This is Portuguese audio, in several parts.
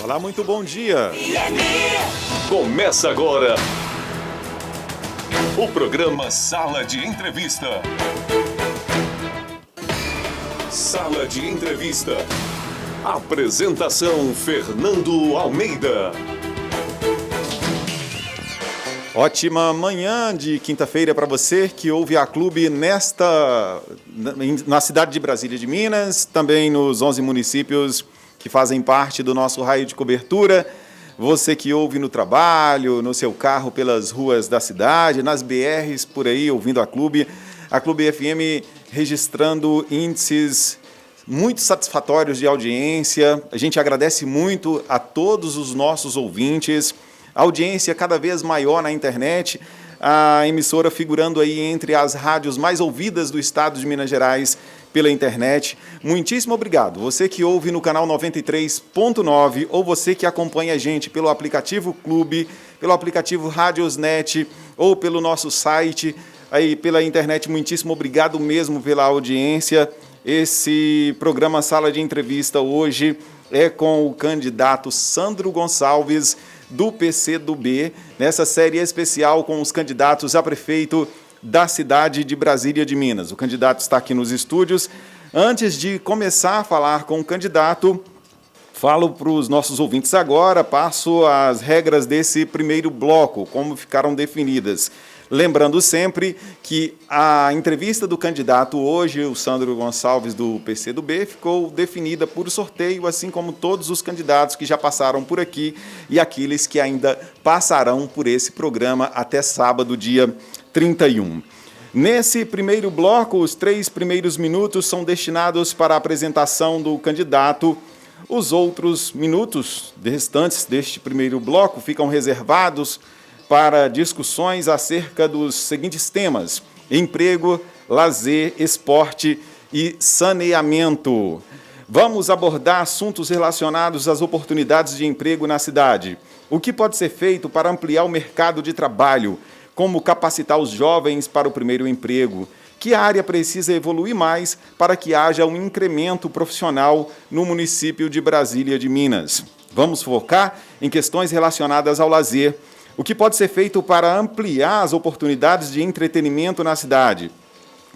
Olá, muito bom dia. Começa agora o programa Sala de Entrevista. Sala de Entrevista. Apresentação Fernando Almeida. Ótima manhã de quinta-feira para você que ouve a Clube na cidade de Brasília de Minas, também nos 11 municípios que fazem parte do nosso raio de cobertura. Você que ouve no trabalho, no seu carro pelas ruas da cidade, nas BRs por aí ouvindo a Clube FM registrando índices muito satisfatórios de audiência. A gente agradece muito a todos os nossos ouvintes. A audiência cada vez maior na internet, a emissora figurando aí entre as rádios mais ouvidas do estado de Minas Gerais pela internet. Muitíssimo obrigado. Você que ouve no canal 93.9 ou você que acompanha a gente pelo aplicativo Clube, pelo aplicativo Radiosnet ou pelo nosso site, aí pela internet, muitíssimo obrigado mesmo pela audiência. Esse programa Sala de Entrevista hoje é com o candidato Sandro Gonçalves, do PCdoB, nessa série especial com os candidatos a prefeito da cidade de Brasília de Minas. O candidato está aqui nos estúdios. Antes de começar a falar com o candidato, falo para os nossos ouvintes agora, passo as regras desse primeiro bloco, como ficaram definidas. Lembrando sempre que a entrevista do candidato hoje, o Sandro Gonçalves, do PCdoB, ficou definida por sorteio, assim como todos os candidatos que já passaram por aqui e aqueles que ainda passarão por esse programa até sábado, dia 31. Nesse primeiro bloco, os 3 primeiros minutos são destinados para a apresentação do candidato. Os outros minutos restantes deste primeiro bloco ficam reservados para discussões acerca dos seguintes temas: emprego, lazer, esporte e saneamento. Vamos abordar assuntos relacionados às oportunidades de emprego na cidade. O que pode ser feito para ampliar o mercado de trabalho? Como capacitar os jovens para o primeiro emprego? Que área precisa evoluir mais para que haja um incremento profissional no município de Brasília de Minas? Vamos focar em questões relacionadas ao lazer. O que pode ser feito para ampliar as oportunidades de entretenimento na cidade?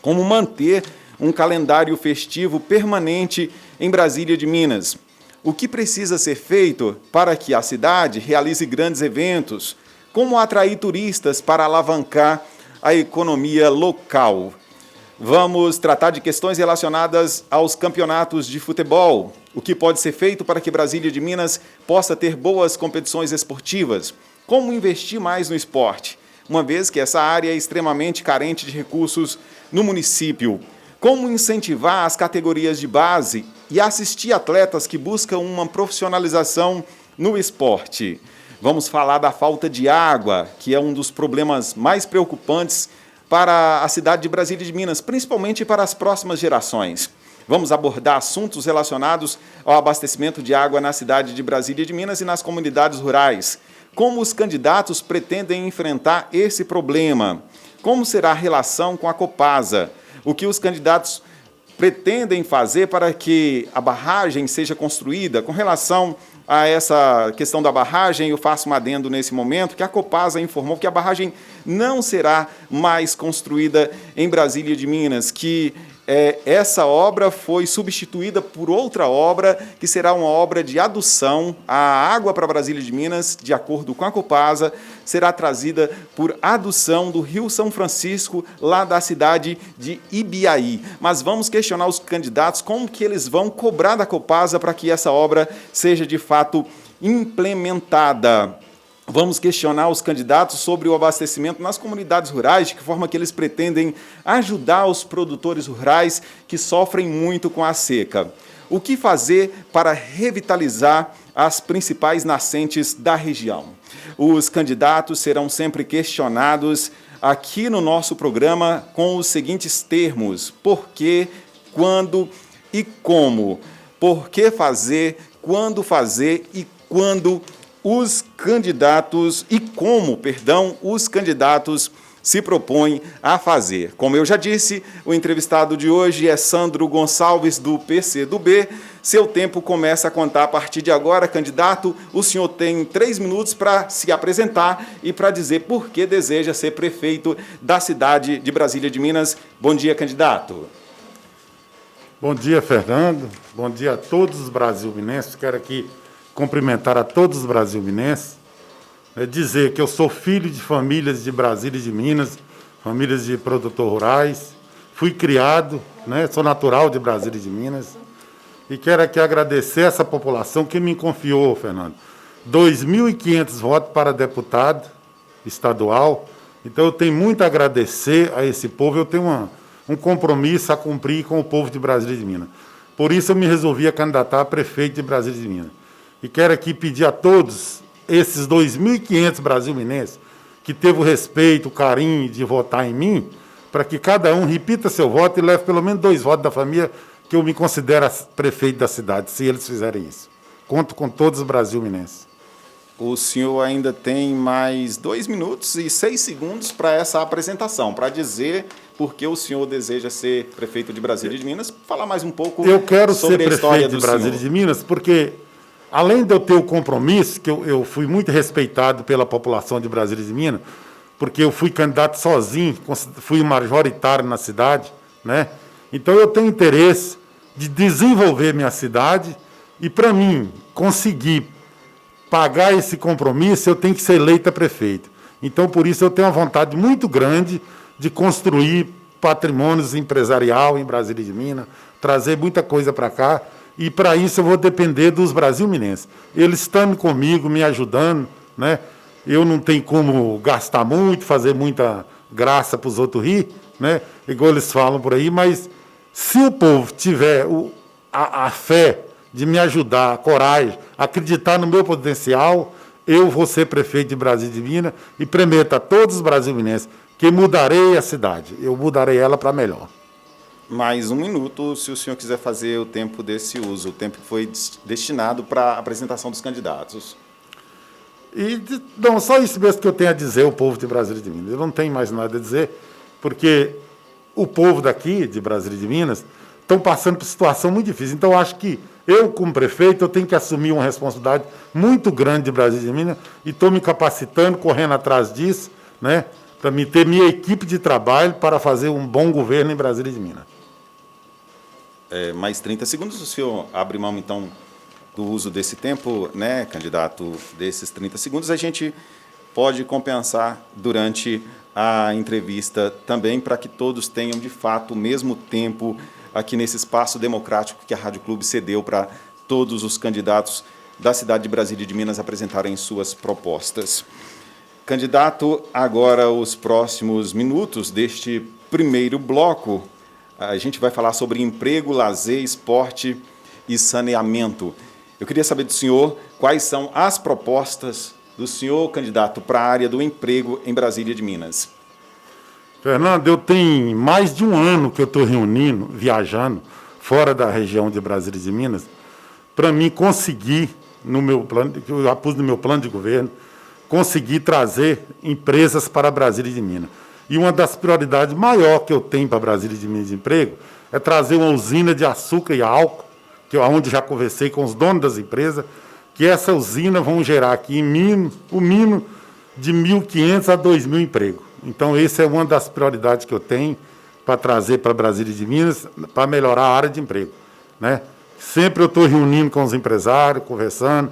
Como manter um calendário festivo permanente em Brasília de Minas? O que precisa ser feito para que a cidade realize grandes eventos? Como atrair turistas para alavancar a economia local? Vamos tratar de questões relacionadas aos campeonatos de futebol. O que pode ser feito para que Brasília de Minas possa ter boas competições esportivas? Como investir mais no esporte, uma vez que essa área é extremamente carente de recursos no município? Como incentivar as categorias de base e assistir atletas que buscam uma profissionalização no esporte? Vamos falar da falta de água, que é um dos problemas mais preocupantes para a cidade de Brasília de Minas, principalmente para as próximas gerações. Vamos abordar assuntos relacionados ao abastecimento de água na cidade de Brasília de Minas e nas comunidades rurais. Como os candidatos pretendem enfrentar esse problema? Como será a relação com a Copasa? O que os candidatos pretendem fazer para que a barragem seja construída? Com relação a essa questão da barragem, eu faço um adendo nesse momento, que a Copasa informou que a barragem não será mais construída em Brasília de Minas, que essa obra foi substituída por outra obra, que será uma obra de adução. A água para Brasília de Minas, de acordo com a Copasa, será trazida por adução do Rio São Francisco, lá da cidade de Ibiaí. Mas vamos questionar os candidatos como que eles vão cobrar da Copasa para que essa obra seja de fato implementada. Vamos questionar os candidatos sobre o abastecimento nas comunidades rurais, de que forma que eles pretendem ajudar os produtores rurais que sofrem muito com a seca. O que fazer para revitalizar as principais nascentes da região? Os candidatos serão sempre questionados aqui no nosso programa com os seguintes termos: por quê, quando e como. Por que fazer, quando fazer e quando os candidatos, e como, os candidatos se propõe a fazer. Como eu já disse, o entrevistado de hoje é Sandro Gonçalves, do PCdoB. Seu tempo começa a contar a partir de agora, candidato. O senhor tem 3 minutos para se apresentar e para dizer por que deseja ser prefeito da cidade de Brasília de Minas. Bom dia, candidato. Bom dia, Fernando. Bom dia a todos os brasilminenses. Quero aqui cumprimentar a todos os brasilminenses. Dizer que eu sou filho de famílias de Brasília e de Minas, famílias de produtores rurais. Fui criado, sou natural de Brasília e de Minas. E quero aqui agradecer essa população que me confiou, Fernando. 2.500 votos para deputado estadual. Então, eu tenho muito a agradecer a esse povo. Eu tenho um compromisso a cumprir com o povo de Brasília e de Minas. Por isso, eu me resolvi a candidatar a prefeito de Brasília e de Minas. E quero aqui pedir a todos esses 2.500 brasilminenses que teve o respeito, o carinho de votar em mim, para que cada um repita seu voto e leve pelo menos 2 votos da família, que eu me considero prefeito da cidade, se eles fizerem isso. Conto com todos os brasilminenses. O senhor ainda tem mais 2 minutos e 6 segundos para essa apresentação, para dizer por que o senhor deseja ser prefeito de Brasília e de Minas, falar mais um pouco sobre a história do senhor. Eu quero ser prefeito de Brasília e de Minas porque, além de eu ter o compromisso, que eu fui muito respeitado pela população de Brasília e de Minas, porque eu fui candidato sozinho, fui majoritário na cidade, Então, eu tenho interesse de desenvolver minha cidade e, para mim, conseguir pagar esse compromisso, eu tenho que ser eleito prefeito. Então, por isso, eu tenho uma vontade muito grande de construir patrimônios empresarial em Brasília de Minas, trazer muita coisa para cá, e para isso eu vou depender dos brasilminenses. Eles estão comigo, me ajudando, Eu não tenho como gastar muito, fazer muita graça para os outros rir, Igual eles falam por aí, mas se o povo tiver a fé de me ajudar, a coragem, acreditar no meu potencial, eu vou ser prefeito de Brasília de Minas e prometo a todos os brasilminenses que mudarei a cidade, eu mudarei ela para melhor. Mais 1 minuto, se o senhor quiser fazer o tempo desse uso, o tempo que foi destinado para a apresentação dos candidatos. Não, só isso mesmo que eu tenho a dizer ao povo de Brasília de Minas. Eu não tenho mais nada a dizer, porque o povo daqui, de Brasília de Minas, estão passando por situação muito difícil. Então, eu acho que eu, como prefeito, eu tenho que assumir uma responsabilidade muito grande de Brasília de Minas e estou me capacitando, correndo atrás disso, para me ter minha equipe de trabalho para fazer um bom governo em Brasília de Minas. Mais 30 segundos, o senhor abre mão, então, do uso desse tempo, candidato, desses 30 segundos, a gente pode compensar durante a entrevista também, para que todos tenham, de fato, o mesmo tempo aqui nesse espaço democrático que a Rádio Clube cedeu para todos os candidatos da cidade de Brasília e de Minas apresentarem suas propostas. Candidato, agora os próximos minutos deste primeiro bloco, a gente vai falar sobre emprego, lazer, esporte e saneamento. Eu queria saber do senhor quais são as propostas do senhor, candidato, para a área do emprego em Brasília de Minas. Fernando, eu tenho mais de 1 ano que eu estou reunindo, viajando, fora da região de Brasília de Minas, para mim conseguir, no meu plano, que eu já pus no meu plano de governo, conseguir trazer empresas para Brasília de Minas. E uma das prioridades maiores que eu tenho para Brasília de Minas de emprego é trazer uma usina de açúcar e álcool, que é onde já conversei com os donos das empresas, que essa usina vão gerar aqui o mínimo de 1.500 a 2.000 empregos. Então, essa é uma das prioridades que eu tenho para trazer para Brasília de Minas, para melhorar a área de emprego. Sempre eu estou reunindo com os empresários, conversando,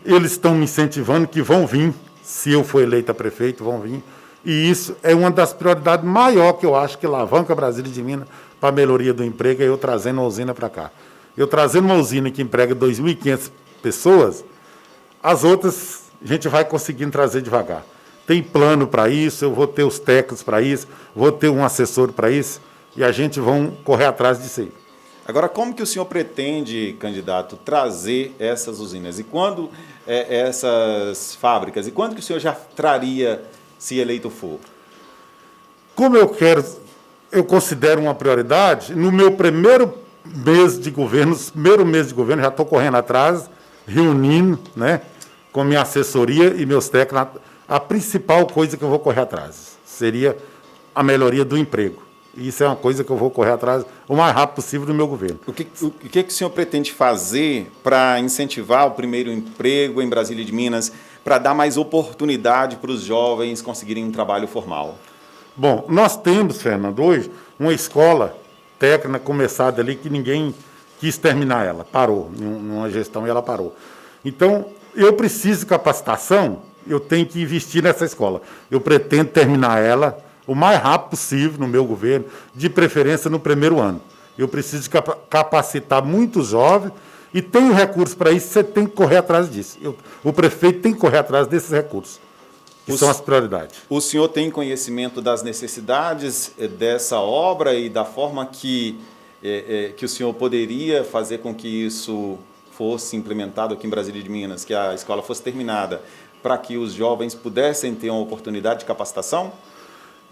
eles estão me incentivando que vão vir, se eu for eleito a prefeito, vão vir. E isso é uma das prioridades maiores que eu acho que alavanca Brasília de Minas para a melhoria do emprego, é eu trazendo uma usina para cá. Eu trazendo uma usina que emprega 2.500 pessoas, as outras a gente vai conseguindo trazer devagar. Tem plano para isso, eu vou ter os técnicos para isso, vou ter um assessor para isso, e a gente vai correr atrás disso aí. Agora, como que o senhor pretende, candidato, trazer essas usinas? E quando essas fábricas? E quando que o senhor já traria, se eleito for? Como eu considero uma prioridade, no meu primeiro mês de governo, já estou correndo atrás, reunindo, com minha assessoria e meus técnicos, a principal coisa que eu vou correr atrás. seria a melhoria do emprego. Isso é uma coisa que eu vou correr atrás o mais rápido possível do meu governo. O que o senhor pretende fazer para incentivar o primeiro emprego em Brasília de Minas, para dar mais oportunidade para os jovens conseguirem um trabalho formal? Bom, nós temos, Fernando, hoje, uma escola técnica começada ali que ninguém quis terminar ela, parou, numa gestão e ela parou. Então, eu preciso de capacitação, eu tenho que investir nessa escola. Eu pretendo terminar ela o mais rápido possível no meu governo, de preferência no primeiro ano. Eu preciso de capacitar muitos jovens e tenho recursos para isso, você tem que correr atrás disso. O prefeito tem que correr atrás desses recursos, que são as prioridades. O senhor tem conhecimento das necessidades dessa obra e da forma que o senhor poderia fazer com que isso fosse implementado aqui em Brasília de Minas, que a escola fosse terminada, para que os jovens pudessem ter uma oportunidade de capacitação?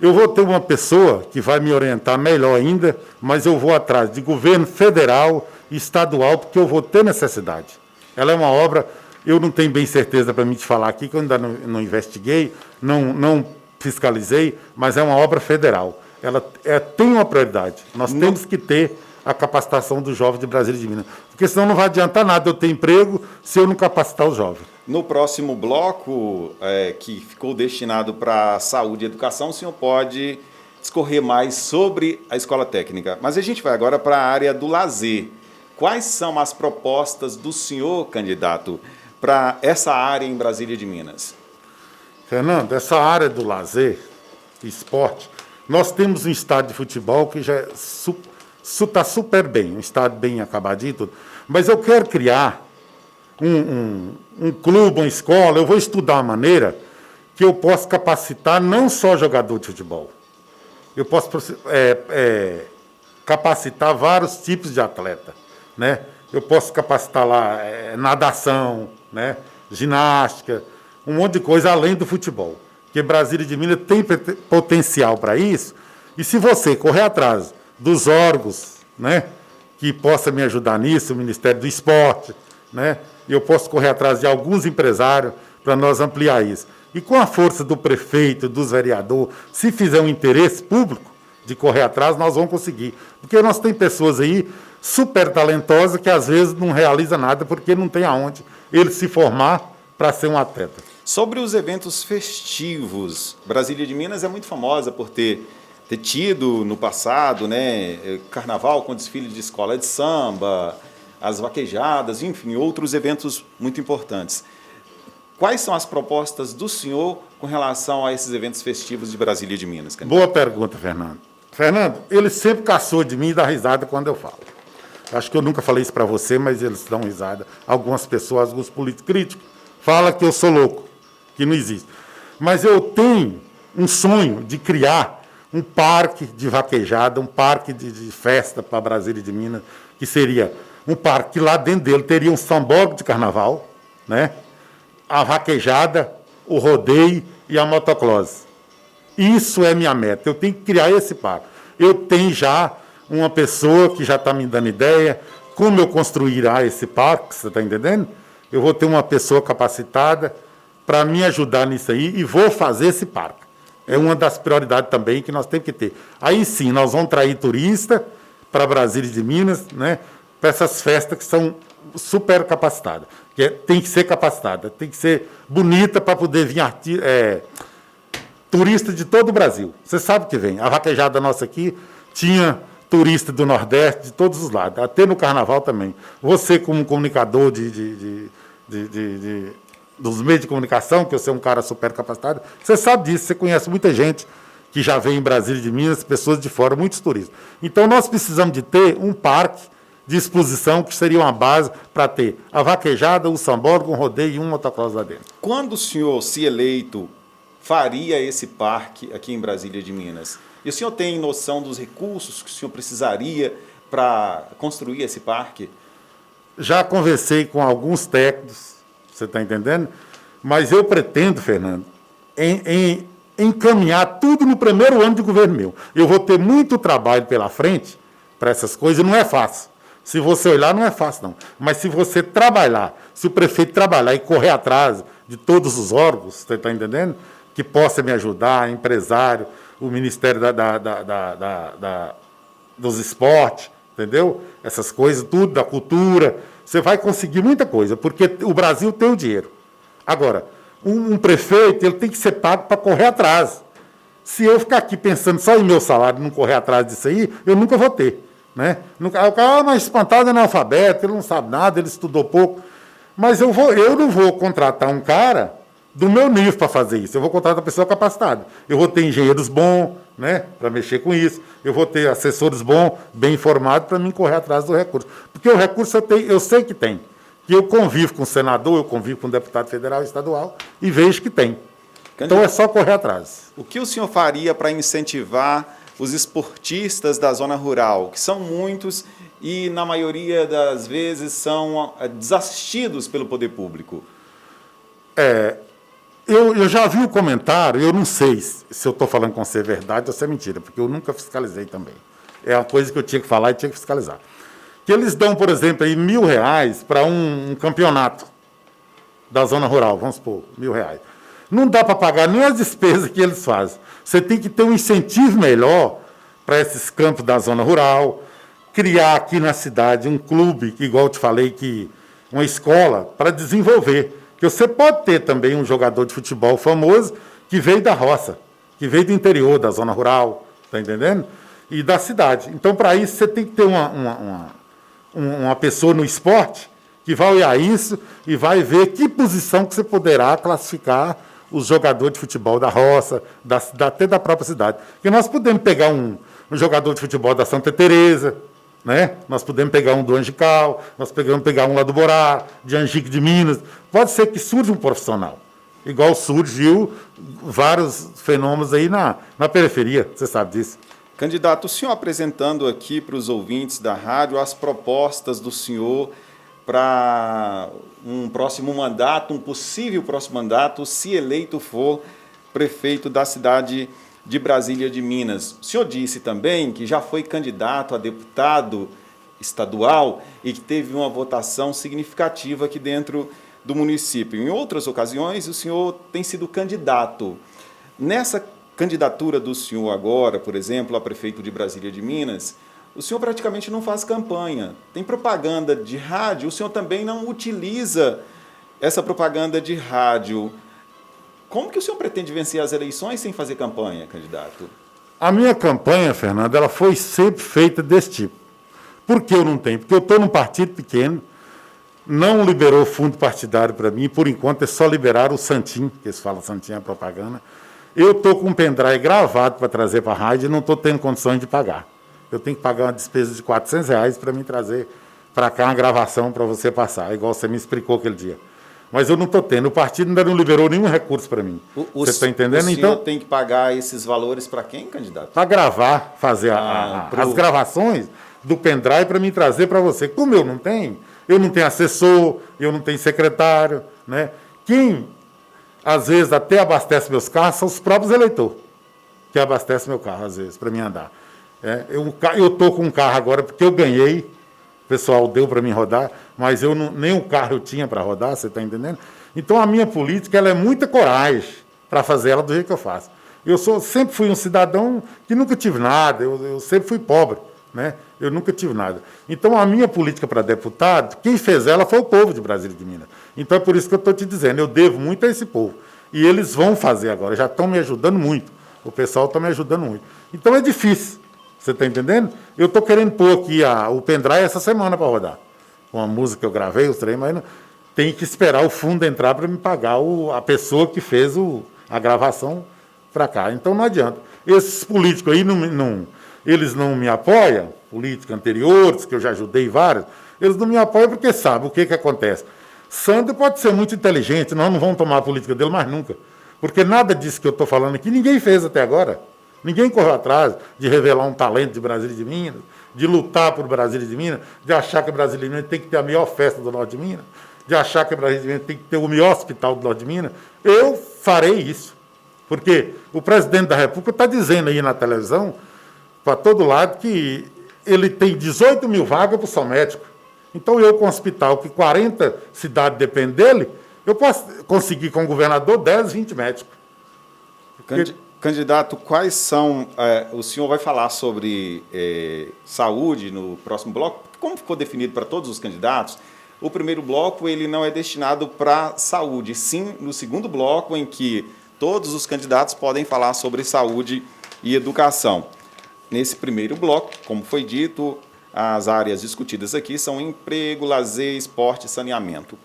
Eu vou ter uma pessoa que vai me orientar melhor ainda, mas eu vou atrás de governo federal e estadual, porque eu vou ter necessidade. Ela é uma obra, eu não tenho bem certeza para mim te falar aqui, que eu ainda não investiguei, não fiscalizei, mas é uma obra federal. Ela tem uma prioridade. Nós temos que ter a capacitação dos jovens de Brasília de Minas, porque senão não vai adiantar nada eu ter emprego se eu não capacitar os jovens. No próximo bloco, que ficou destinado para saúde e educação, o senhor pode discorrer mais sobre a escola técnica. Mas a gente vai agora para a área do lazer. Quais são as propostas do senhor, candidato, para essa área em Brasília de Minas? Fernando, essa área do lazer, esporte, nós temos um estádio de futebol que já está super bem, um estádio bem acabadinho e tudo. Mas eu quero criar um clube, uma escola, eu vou estudar a maneira que eu possa capacitar não só jogador de futebol. Eu posso capacitar vários tipos de atleta, né? Eu posso capacitar lá nadação, né? Ginástica, um monte de coisa além do futebol. Porque Brasília de Minas tem potencial para isso, e se você correr atrás dos órgãos, né, que possa me ajudar nisso, o Ministério do Esporte, né? Eu posso correr atrás de alguns empresários para nós ampliar isso. E com a força do prefeito, dos vereadores, se fizer um interesse público de correr atrás, nós vamos conseguir. Porque nós temos pessoas aí super talentosas que às vezes não realizam nada porque não tem aonde ele se formar para ser um atleta. Sobre os eventos festivos, Brasília de Minas é muito famosa por ter tido no passado, né, carnaval com desfile de escola de samba, as vaquejadas, enfim, outros eventos muito importantes. Quais são as propostas do senhor com relação a esses eventos festivos de Brasília de Minas, candidato? Boa pergunta, Fernando. Fernando, ele sempre caçou de mim e dá risada quando eu falo. Acho que eu nunca falei isso para você, mas eles dão risada. Algumas pessoas, alguns políticos críticos, falam que eu sou louco, que não existe. Mas eu tenho um sonho de criar um parque de vaquejada, um parque de festa para Brasília de Minas, que seria um parque que lá dentro dele teria um sambódromo de carnaval, né? A vaquejada, o rodeio e a motocross. Isso é minha meta. Eu tenho que criar esse parque. Eu tenho já uma pessoa que já está me dando ideia como eu construirá esse parque, você está entendendo? Eu vou ter uma pessoa capacitada para me ajudar nisso aí e vou fazer esse parque. É uma das prioridades também que nós temos que ter. Aí sim, nós vamos trair turista para Brasília de Minas, né? Para essas festas que são super capacitadas. Tem que ser capacitada, tem que ser bonita para poder vir turista de todo o Brasil. Você sabe que vem. A vaquejada nossa aqui tinha turista do Nordeste, de todos os lados, até no Carnaval também. Você, como comunicador dos meios de comunicação, que você é um cara super capacitado, você sabe disso, você conhece muita gente que já vem em Brasília de Minas, pessoas de fora, muitos turistas. Então, nós precisamos de ter um parque de exposição que seria uma base para ter a vaquejada, o sambódromo, um rodeio e um motocross lá dentro. Quando o senhor, se eleito, faria esse parque aqui em Brasília de Minas? E o senhor tem noção dos recursos que o senhor precisaria para construir esse parque? Já conversei com alguns técnicos, você está entendendo? Mas eu pretendo, Fernando, encaminhar tudo no primeiro ano de governo meu. Eu vou ter muito trabalho pela frente para essas coisas, não é fácil. Se você olhar, não é fácil, não. Mas se você trabalhar, se o prefeito trabalhar e correr atrás de todos os órgãos, você está entendendo? que possa me ajudar, empresário, o Ministério dos Esportes, entendeu? Essas coisas, tudo, da cultura. Você vai conseguir muita coisa, porque o Brasil tem o dinheiro. Agora, um prefeito ele tem que ser pago para correr atrás. Se eu ficar aqui pensando só em meu salário e não correr atrás disso aí, eu nunca vou ter. Né? O cara, mas espantado é analfabeto, ele não sabe nada, ele estudou pouco. Mas eu não vou contratar um cara do meu nível para fazer isso. Eu vou contratar uma pessoa capacitada. Eu vou ter engenheiros bons, né, para mexer com isso. Eu vou ter assessores bons, bem informados, para mim correr atrás do recurso. Porque o recurso eu sei que tem. Que eu convivo com o senador, eu convivo com o deputado federal e estadual e vejo que tem. Então é só correr atrás. O que o senhor faria para incentivar os esportistas da zona rural, que são muitos e, na maioria das vezes, são desassistidos pelo poder público? Eu já vi o comentário, eu não sei se eu estou falando com você é verdade ou se é mentira, porque eu nunca fiscalizei também. É uma coisa que eu tinha que falar e tinha que fiscalizar. Que eles dão, por exemplo, aí R$1.000 para um campeonato da zona rural, vamos supor, R$1.000. Não dá para pagar nem as despesas que eles fazem. Você tem que ter um incentivo melhor para esses campos da zona rural, criar aqui na cidade um clube, que, igual eu te falei, uma escola para desenvolver. Porque você pode ter também um jogador de futebol famoso que veio da roça, que veio do interior, da zona rural, está entendendo? E da cidade. Então, para isso, você tem que ter uma pessoa no esporte que vai olhar isso e vai ver que posição que você poderá classificar os jogadores de futebol da roça, até da própria cidade. Porque nós podemos pegar um jogador de futebol da Santa Teresa, né? Nós podemos pegar um do Angical, nós podemos pegar um lá do Borá, de Angique de Minas. Pode ser que surja um profissional, igual surgiu vários fenômenos aí na periferia, você sabe disso. Candidato, o senhor apresentando aqui para os ouvintes da rádio as propostas do senhor para um próximo mandato, um possível próximo mandato, se eleito for prefeito da cidade de Brasília de Minas. O senhor disse também que já foi candidato a deputado estadual e que teve uma votação significativa aqui dentro do município. Em outras ocasiões, o senhor tem sido candidato. Nessa candidatura do senhor agora, por exemplo, a prefeito de Brasília de Minas, o senhor praticamente não faz campanha. Tem propaganda de rádio, o senhor também não utiliza essa propaganda de rádio. Como que o senhor pretende vencer as eleições sem fazer campanha, candidato? A minha campanha, Fernando, ela foi sempre feita desse tipo. Por que eu não tenho? Porque eu estou num partido pequeno, não liberou fundo partidário para mim, por enquanto é só liberar o Santim, que eles falam Santim é propaganda. Eu estou com um pendrive gravado para trazer para a rádio e não estou tendo condições de pagar. Eu tenho que pagar uma despesa de R$400 para me trazer para cá uma gravação para você passar, igual você me explicou aquele dia. Mas eu não estou tendo. O partido ainda não liberou nenhum recurso para mim. Você está entendendo? O senhor então tem que pagar esses valores para quem, candidato? Para gravar, fazer as gravações do pendrive para me trazer para você. Como eu não tenho assessor, eu não tenho secretário. Né? Quem, às vezes, até abastece meus carros são os próprios eleitores que abastecem meu carro, às vezes, para mim andar. Eu estou com um carro agora porque eu ganhei, o pessoal deu para mim rodar, mas nem um carro eu tinha para rodar, você está entendendo? Então, a minha política ela é muita coragem para fazer ela do jeito que eu faço. Sempre fui um cidadão que nunca tive nada, eu sempre fui pobre, né? Eu nunca tive nada. Então, a minha política para deputado, quem fez ela foi o povo de Brasília de Minas. Então, é por isso que eu estou te dizendo, eu devo muito a esse povo. E eles vão fazer agora, já estão me ajudando muito. O pessoal está me ajudando muito. Então, é difícil. Você está entendendo? Eu estou querendo pôr aqui o pendrive essa semana para rodar. Uma música que eu gravei, os trem, mas tem que esperar o fundo entrar para me pagar a pessoa que fez a gravação para cá. Então não adianta. Esses políticos aí, eles não me apoiam, políticos anteriores, que eu já ajudei vários, eles não me apoiam porque sabem o que acontece. Sandro pode ser muito inteligente, nós não vamos tomar a política dele mais nunca. Porque nada disso que eu estou falando aqui, ninguém fez até agora. Ninguém correu atrás de revelar um talento de Brasília de Minas, de lutar por Brasília de Minas, de achar que Brasília de Minas tem que ter a melhor festa do Norte de Minas, de achar que Brasília de Minas tem que ter o melhor hospital do Norte de Minas. Eu farei isso. Porque o presidente da República está dizendo aí na televisão, para todo lado, que ele tem 18 mil vagas para o São Médico. Então, eu com um hospital que 40 cidades dependem dele, eu posso conseguir com o governador 10, 20 médicos. Candidato, quais são... o senhor vai falar sobre saúde no próximo bloco. Como ficou definido para todos os candidatos, o primeiro bloco ele não é destinado para saúde, sim no segundo bloco, em que todos os candidatos podem falar sobre saúde e educação. Nesse primeiro bloco, como foi dito, as áreas discutidas aqui são emprego, lazer, esporte e saneamento.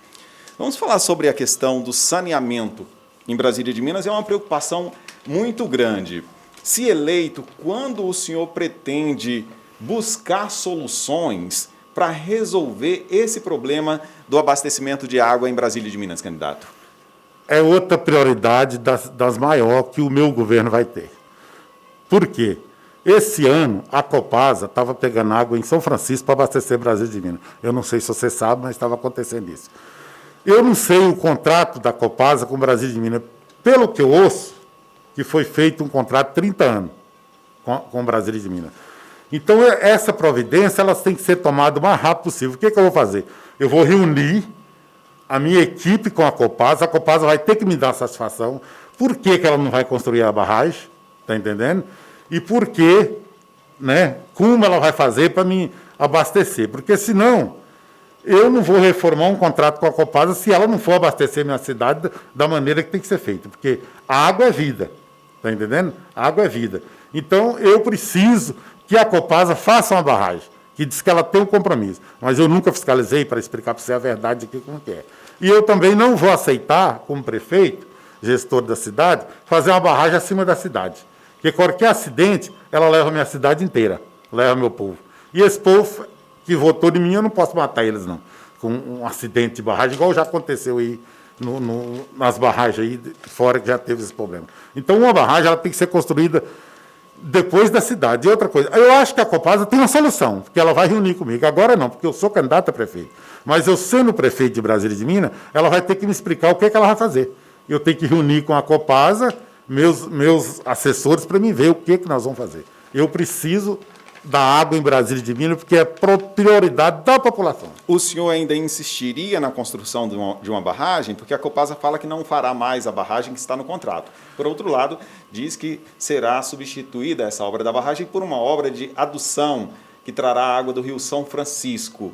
Vamos falar sobre a questão do saneamento em Brasília de Minas. É uma preocupação muito grande. Se eleito, quando o senhor pretende buscar soluções para resolver esse problema do abastecimento de água em Brasília de Minas, candidato? É outra prioridade das maiores que o meu governo vai ter. Por quê? Esse ano, a Copasa estava pegando água em São Francisco para abastecer Brasília de Minas. Eu não sei se você sabe, mas estava acontecendo isso. Eu não sei o contrato da Copasa com Brasília de Minas. Pelo que eu ouço, que foi feito um contrato de 30 anos com Brasília de Minas. Então, essa providência elas tem que ser tomada o mais rápido possível. O que eu vou fazer? Eu vou reunir a minha equipe com a Copasa vai ter que me dar satisfação. Por que ela não vai construir a barragem? Está entendendo? E por que, né, como ela vai fazer para me abastecer? Porque, senão, eu não vou reformar um contrato com a Copasa se ela não for abastecer minha cidade da maneira que tem que ser feita. Porque a água é vida. Está entendendo? A água é vida. Então, eu preciso que a Copasa faça uma barragem, que diz que ela tem um compromisso. Mas eu nunca fiscalizei para explicar para você a verdade aqui como que é. E eu também não vou aceitar, como prefeito, gestor da cidade, fazer uma barragem acima da cidade. Porque qualquer acidente, ela leva a minha cidade inteira, leva meu povo. E esse povo que votou de mim, eu não posso matar eles, não. Com um acidente de barragem, igual já aconteceu aí nas barragens aí fora, que já teve esse problema. Então, uma barragem ela tem que ser construída depois da cidade. E outra coisa, eu acho que a Copasa tem uma solução, porque ela vai reunir comigo. Agora não, porque eu sou candidato a prefeito. Mas eu sendo prefeito de Brasília de Minas, ela vai ter que me explicar o que ela vai fazer. Eu tenho que reunir com a Copasa meus assessores para mim ver o que nós vamos fazer. Eu preciso da água em Brasília de Minas, porque é prioridade da população. O senhor ainda insistiria na construção de uma barragem? Porque a Copasa fala que não fará mais a barragem que está no contrato. Por outro lado, diz que será substituída essa obra da barragem por uma obra de adução que trará água do Rio São Francisco.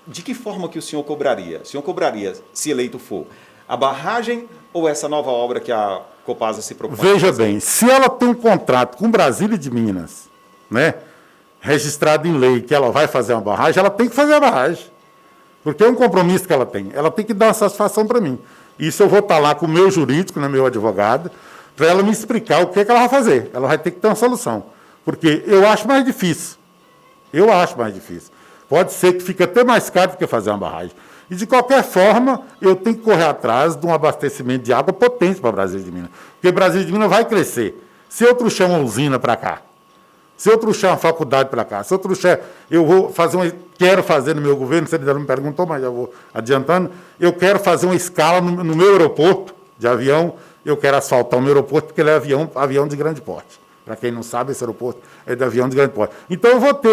De que forma que o senhor cobraria? O senhor cobraria, se eleito for, a barragem ou essa nova obra que a Copasa se propõe? Veja bem, se ela tem um contrato com Brasília de Minas, né, registrado em lei, que ela vai fazer uma barragem, ela tem que fazer a barragem. Porque é um compromisso que ela tem. Ela tem que dar uma satisfação para mim. Isso eu vou estar lá com o meu jurídico, né, meu advogado, para ela me explicar o que ela vai fazer. Ela vai ter que ter uma solução. Porque eu acho mais difícil. Eu acho mais difícil. Pode ser que fique até mais caro do que fazer uma barragem. E, de qualquer forma, eu tenho que correr atrás de um abastecimento de água potente para Brasília de Minas. Porque Brasília de Minas vai crescer. Se eu trouxer uma usina para cá, se eu trouxer uma faculdade para cá, se eu trouxer, eu vou fazer quero fazer no meu governo, você ainda não me perguntou, mas já vou adiantando, eu quero fazer uma escala no meu aeroporto de avião, eu quero asfaltar o meu aeroporto, porque ele é avião de grande porte. Para quem não sabe, esse aeroporto é de avião de grande porte. Então, eu vou ter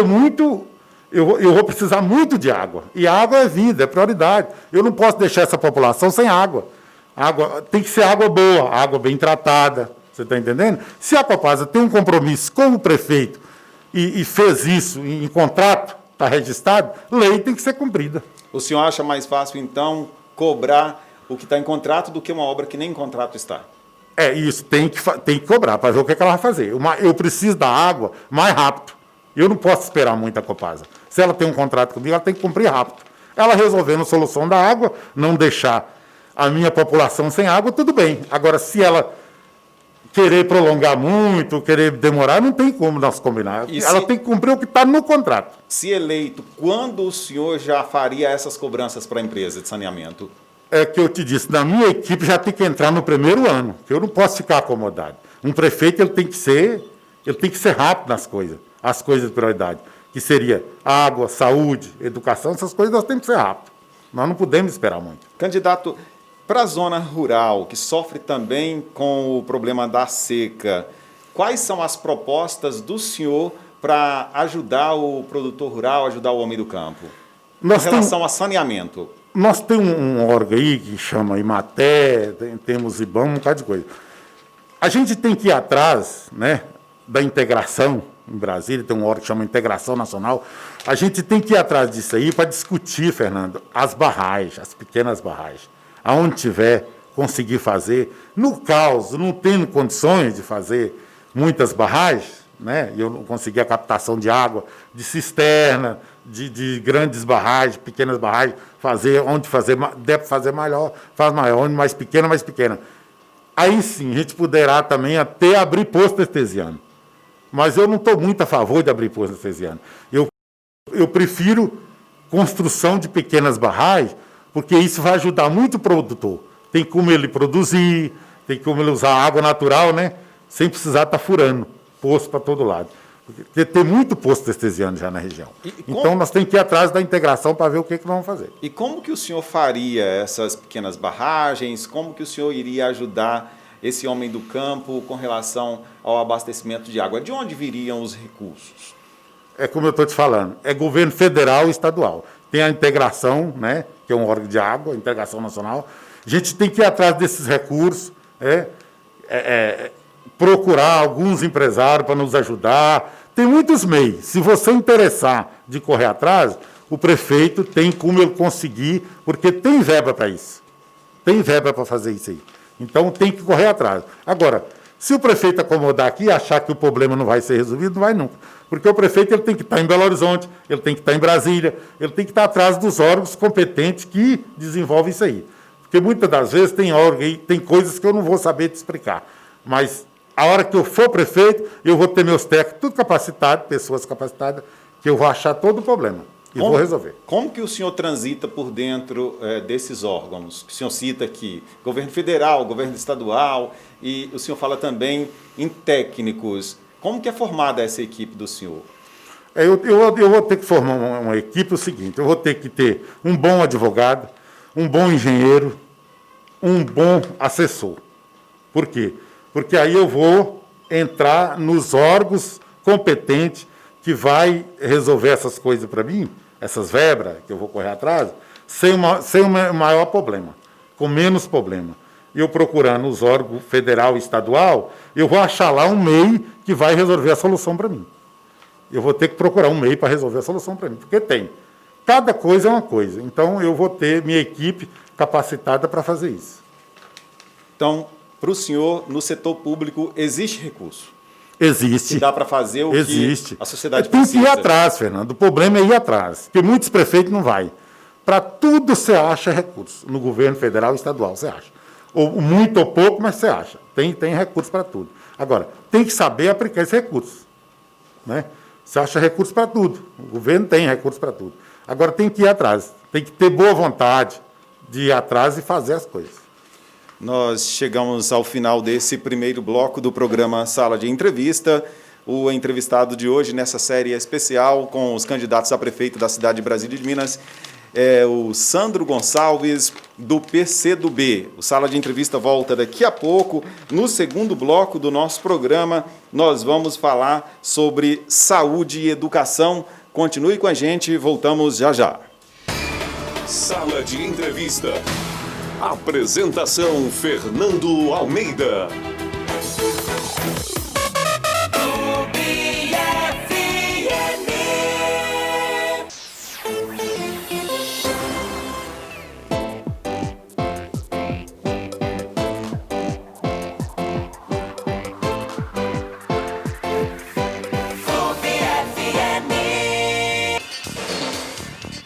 eu vou precisar muito de água. E a água é vida, é prioridade. Eu não posso deixar essa população sem água. Água tem que ser água boa, água bem tratada. Você está entendendo? Se a Copasa tem um compromisso com o prefeito e fez isso em contrato, está registrado, lei tem que ser cumprida. O senhor acha mais fácil, então, cobrar o que está em contrato do que uma obra que nem em contrato está? É isso, tem que cobrar para ver o que ela vai fazer. Eu preciso da água mais rápido. Eu não posso esperar muito a Copasa. Se ela tem um contrato comigo, ela tem que cumprir rápido. Ela resolvendo a solução da água, não deixar a minha população sem água, tudo bem. Agora, se ela querer prolongar muito, querer demorar, não tem como nós combinar. Ela tem que cumprir o que está no contrato. Se eleito, quando o senhor já faria essas cobranças para a empresa de saneamento? É que eu te disse, na minha equipe já tem que entrar no primeiro ano, que eu não posso ficar acomodado. Um prefeito ele tem que ser rápido nas coisas, as coisas de prioridade, que seria água, saúde, educação, essas coisas nós temos que ser rápido. Nós não podemos esperar muito. Candidato, para a zona rural, que sofre também com o problema da seca, quais são as propostas do senhor para ajudar o produtor rural, ajudar o homem do campo? Em relação a saneamento. Nós temos um órgão aí que chama Imaté, temos IBAMA, um bocado de coisa. A gente tem que ir atrás, né, da integração. Em Brasília tem um órgão que chama Integração Nacional. A gente tem que ir atrás disso aí para discutir, Fernando, as barragens, as pequenas barragens. Aonde tiver, conseguir fazer. No caos, não tendo condições de fazer muitas barragens, né, eu não consegui a captação de água, de cisterna, de grandes barragens, pequenas barragens, fazer, onde fazer, deve fazer maior, faz maior, onde mais pequena, mais pequena. Aí sim, a gente poderá também até abrir posto artesiano. Mas eu não estou muito a favor de abrir posto artesiano. Eu prefiro construção de pequenas barragens, porque isso vai ajudar muito o produtor. Tem como ele produzir, tem como ele usar água natural, né? Sem precisar estar furando poço para todo lado. Porque tem muito poço artesiano já na região. Então nós temos que ir atrás da integração para ver o que nós vamos fazer. E como que o senhor faria essas pequenas barragens? Como que o senhor iria ajudar esse homem do campo com relação ao abastecimento de água? De onde viriam os recursos? É como eu estou te falando, é governo federal e estadual. Tem a integração, né, que é um órgão de água, a integração nacional. A gente tem que ir atrás desses recursos, procurar alguns empresários para nos ajudar. Tem muitos meios. Se você interessar de correr atrás, o prefeito tem como ele conseguir, porque tem verba para isso. Tem verba para fazer isso aí. Então, tem que correr atrás. Agora, se o prefeito acomodar aqui e achar que o problema não vai ser resolvido, não vai nunca. Porque o prefeito ele tem que estar em Belo Horizonte, ele tem que estar em Brasília, ele tem que estar atrás dos órgãos competentes que desenvolvem isso aí. Porque muitas das vezes tem órgão aí, tem coisas que eu não vou saber te explicar. Mas a hora que eu for prefeito, eu vou ter meus técnicos tudo capacitados, pessoas capacitadas, que eu vou achar todo o problema. E vou resolver. Como que o senhor transita por dentro desses órgãos que o senhor cita aqui? Governo federal, governo estadual, e o senhor fala também em técnicos. Como que é formada essa equipe do senhor? Eu vou ter que formar uma equipe o seguinte, eu vou ter que ter um bom advogado, um bom engenheiro, um bom assessor. Por quê? Porque aí eu vou entrar nos órgãos competentes que vai resolver essas coisas para mim, essas verbas que eu vou correr atrás, sem o maior problema, com menos problema. Eu procurando os órgãos federal e estadual, eu vou achar lá um meio que vai resolver a solução para mim. Eu vou ter que procurar um meio para resolver a solução para mim, porque tem. Cada coisa é uma coisa. Então, eu vou ter minha equipe capacitada para fazer isso. Então, para o senhor, no setor público, existe recurso? Existe. Se dá para fazer o existe. Que a sociedade tem precisa. Tem que ir atrás, Fernando. O problema é ir atrás. Porque muitos prefeitos não vai. Para tudo você acha recurso. No governo federal e estadual, você acha. Ou muito ou pouco, mas você acha. Tem recurso para tudo. Agora, tem que saber aplicar esse recurso. Né? Você acha recurso para tudo. O governo tem recurso para tudo. Agora, tem que ir atrás. Tem que ter boa vontade de ir atrás e fazer as coisas. Nós chegamos ao final desse primeiro bloco do programa Sala de Entrevista. O entrevistado de hoje, nessa série especial com os candidatos a prefeito da cidade de Brasília de Minas, é o Sandro Gonçalves, do PCdoB. O Sala de Entrevista volta daqui a pouco. No segundo bloco do nosso programa, nós vamos falar sobre saúde e educação. Continue com a gente, voltamos já já. Sala de Entrevista. Apresentação Fernando Almeida.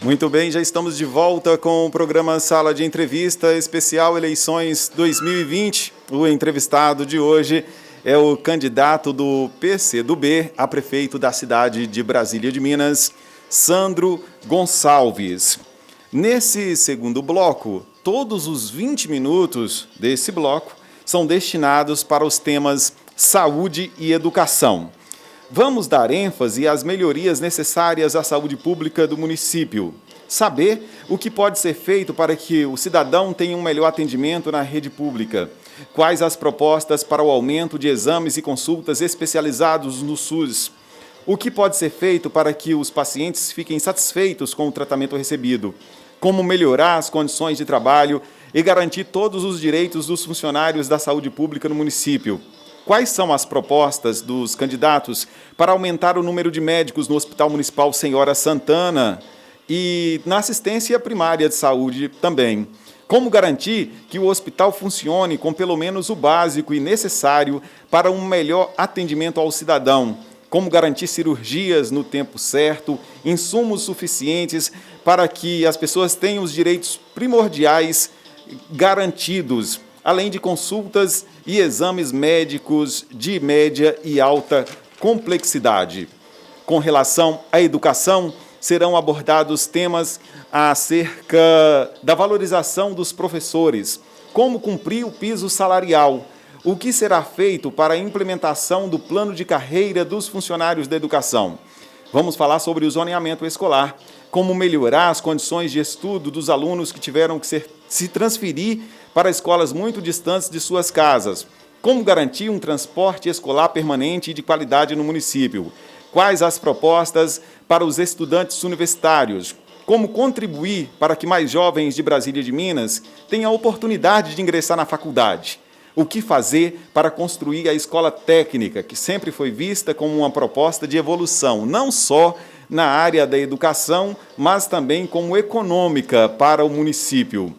Muito bem, já estamos de volta com o programa Sala de Entrevista, especial Eleições 2020. O entrevistado de hoje é o candidato do PCdoB a prefeito da cidade de Brasília de Minas, Sandro Gonçalves. Nesse segundo bloco, todos os 20 minutos desse bloco são destinados para os temas saúde e educação. Vamos dar ênfase às melhorias necessárias à saúde pública do município. Saber o que pode ser feito para que o cidadão tenha um melhor atendimento na rede pública. Quais as propostas para o aumento de exames e consultas especializados no SUS. O que pode ser feito para que os pacientes fiquem satisfeitos com o tratamento recebido. Como melhorar as condições de trabalho e garantir todos os direitos dos funcionários da saúde pública no município. quais são as propostas dos candidatos para aumentar o número de médicos no Hospital Municipal Senhora Santana e na assistência primária de saúde também. Como garantir que o hospital funcione com pelo menos o básico e necessário para um melhor atendimento ao cidadão? Como garantir cirurgias no tempo certo, insumos suficientes para que as pessoas tenham os direitos primordiais garantidos, além de consultas e exames médicos de média e alta complexidade. Com relação à educação, serão abordados temas acerca da valorização dos professores, como cumprir o piso salarial, o que será feito para a implementação do plano de carreira dos funcionários da educação. Vamos falar sobre o zoneamento escolar, como melhorar as condições de estudo dos alunos que tiveram que se transferir para escolas muito distantes de suas casas, como garantir um transporte escolar permanente e de qualidade no município, quais as propostas para os estudantes universitários, como contribuir para que mais jovens de Brasília e de Minas tenham a oportunidade de ingressar na faculdade, o que fazer para construir a escola técnica, que sempre foi vista como uma proposta de evolução, não só na área da educação, mas também como econômica para o município.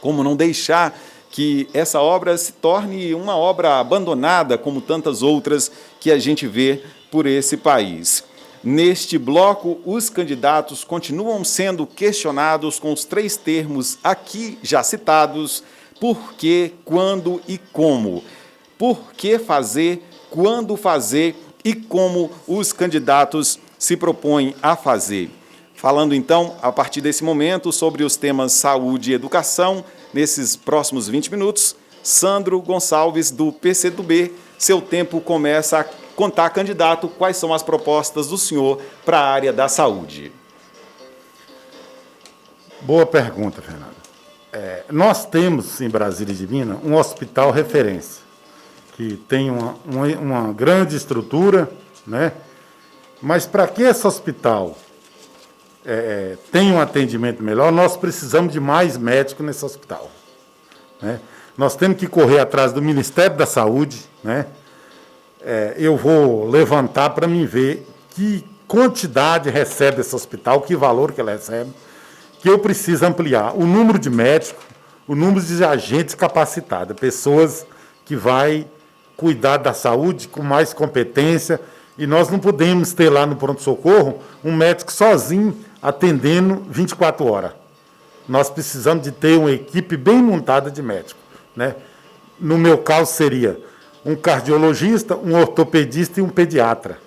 Como não deixar que essa obra se torne uma obra abandonada, como tantas outras que a gente vê por esse país. Neste bloco, os candidatos continuam sendo questionados com os 3 termos aqui já citados: por que, quando e como. Por que fazer, quando fazer e como os candidatos se propõem a fazer. Falando então, a partir desse momento, sobre os temas saúde e educação, nesses próximos 20 minutos, Sandro Gonçalves, do PCdoB, seu tempo começa a contar, candidato, quais são as propostas do senhor para a área da saúde. Boa pergunta, Fernando. Nós temos em Brasília de Minas um hospital referência, que tem uma grande estrutura, né? Mas para que esse hospital tenha um atendimento melhor, nós precisamos de mais médicos nesse hospital, né? Nós temos que correr atrás do Ministério da Saúde, né? Eu vou levantar para mim ver que quantidade recebe esse hospital, que valor que ele recebe, que eu preciso ampliar o número de médicos, o número de agentes capacitados, pessoas que vai cuidar da saúde com mais competência, e nós não podemos ter lá no pronto-socorro um médico sozinho atendendo 24 horas. Nós precisamos de ter uma equipe bem montada de médicos, né? No meu caso seria um cardiologista, um ortopedista e um pediatra.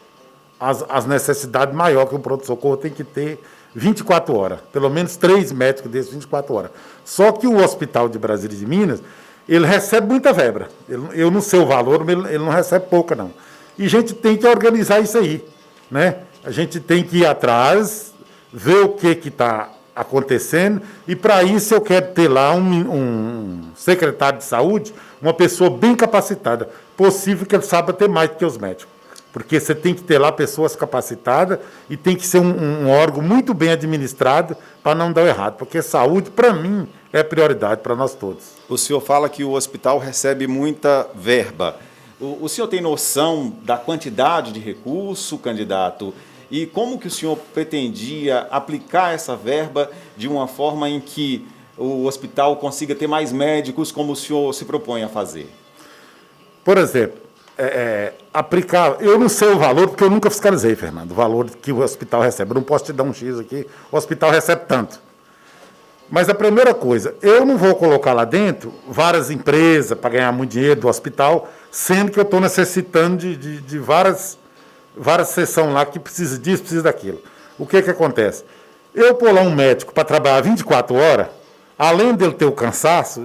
As necessidades maiores que o pronto-socorro tem que ter 24 horas, pelo menos 3 médicos desses 24 horas. Só que o Hospital de Brasília e de Minas, ele recebe muita verba. Eu não sei o valor, mas ele não recebe pouca, não. E a gente tem que organizar isso aí, né? A gente tem que ir atrás, ver o que está acontecendo, e para isso eu quero ter lá um secretário de saúde, uma pessoa bem capacitada. Possível que ele saiba ter mais do que os médicos. Porque você tem que ter lá pessoas capacitadas e tem que ser um órgão muito bem administrado para não dar errado. Porque saúde, para mim, é prioridade para nós todos. O senhor fala que o hospital recebe muita verba. O senhor tem noção da quantidade de recurso, candidato? E como que o senhor pretendia aplicar essa verba de uma forma em que o hospital consiga ter mais médicos, como o senhor se propõe a fazer? Por exemplo, aplicar... Eu não sei o valor, porque eu nunca fiscalizei, Fernando, o valor que o hospital recebe. Eu não posso te dar um X aqui, o hospital recebe tanto. Mas a primeira coisa, eu não vou colocar lá dentro várias empresas para ganhar muito dinheiro do hospital, sendo que eu estou necessitando de várias seções lá que precisa disso, precisa daquilo. O que acontece? Eu pôr lá um médico para trabalhar 24 horas, além dele ter o cansaço,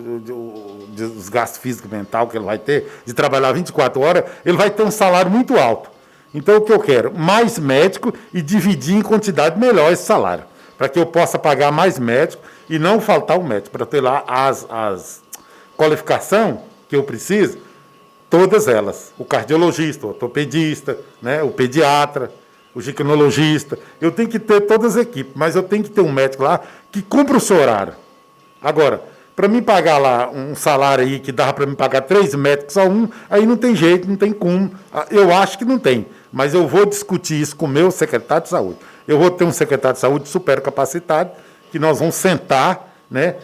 os gastos físico e mental que ele vai ter, de trabalhar 24 horas, ele vai ter um salário muito alto. Então, o que eu quero? Mais médico e dividir em quantidade melhor esse salário, para que eu possa pagar mais médico e não faltar o médico, para ter lá as qualificações que eu preciso, todas elas. O cardiologista, o ortopedista, né, o pediatra, o ginecologista. Eu tenho que ter todas as equipes, mas eu tenho que ter um médico lá que cumpra o seu horário. Agora, Para mim pagar lá um salário aí que dava para me pagar 3 médicos só um, aí não tem jeito, não tem como. Eu acho que não tem, mas eu vou discutir isso com o meu secretário de saúde. Eu vou ter um secretário de saúde super capacitado, que nós vamos sentar, né,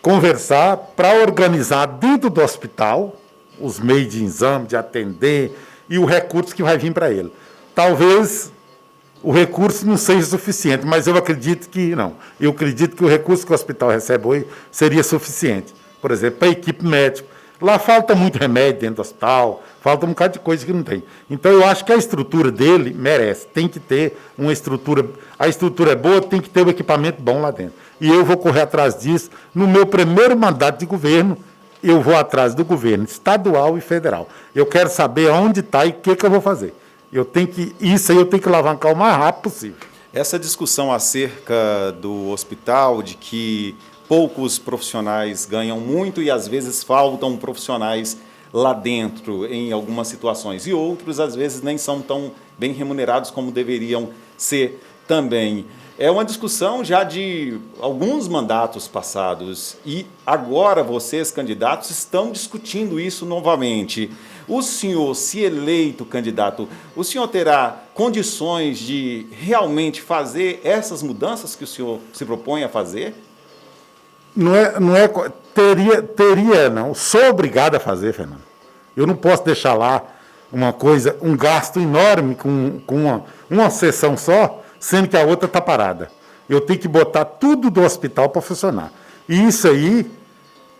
conversar para organizar dentro do hospital os meios de exame, de atender e o recurso que vai vir para ele. Talvez o recurso não seja suficiente, mas eu acredito que não. Eu acredito que o recurso que o hospital recebe hoje seria suficiente. Por exemplo, para a equipe médica. Lá falta muito remédio dentro do hospital, falta um bocado de coisa que não tem. Então, eu acho que a estrutura dele merece. Tem que ter uma estrutura. A estrutura é boa, tem que ter um equipamento bom lá dentro. E eu vou correr atrás disso. No meu primeiro mandato de governo, eu vou atrás do governo estadual e federal. Eu quero saber onde está e o que eu vou fazer. Isso aí eu tenho que alavancar o mais rápido possível. Essa discussão acerca do hospital, de que poucos profissionais ganham muito e às vezes faltam profissionais lá dentro em algumas situações, e outros às vezes nem são tão bem remunerados como deveriam ser também. É uma discussão já de alguns mandatos passados e agora vocês, candidatos, estão discutindo isso novamente. O senhor, se eleito candidato, o senhor terá condições de realmente fazer essas mudanças que o senhor se propõe a fazer? Não. Sou obrigado a fazer, Fernando. Eu não posso deixar lá um gasto enorme com uma sessão só, sendo que a outra está parada. Eu tenho que botar tudo do hospital para funcionar. E isso aí,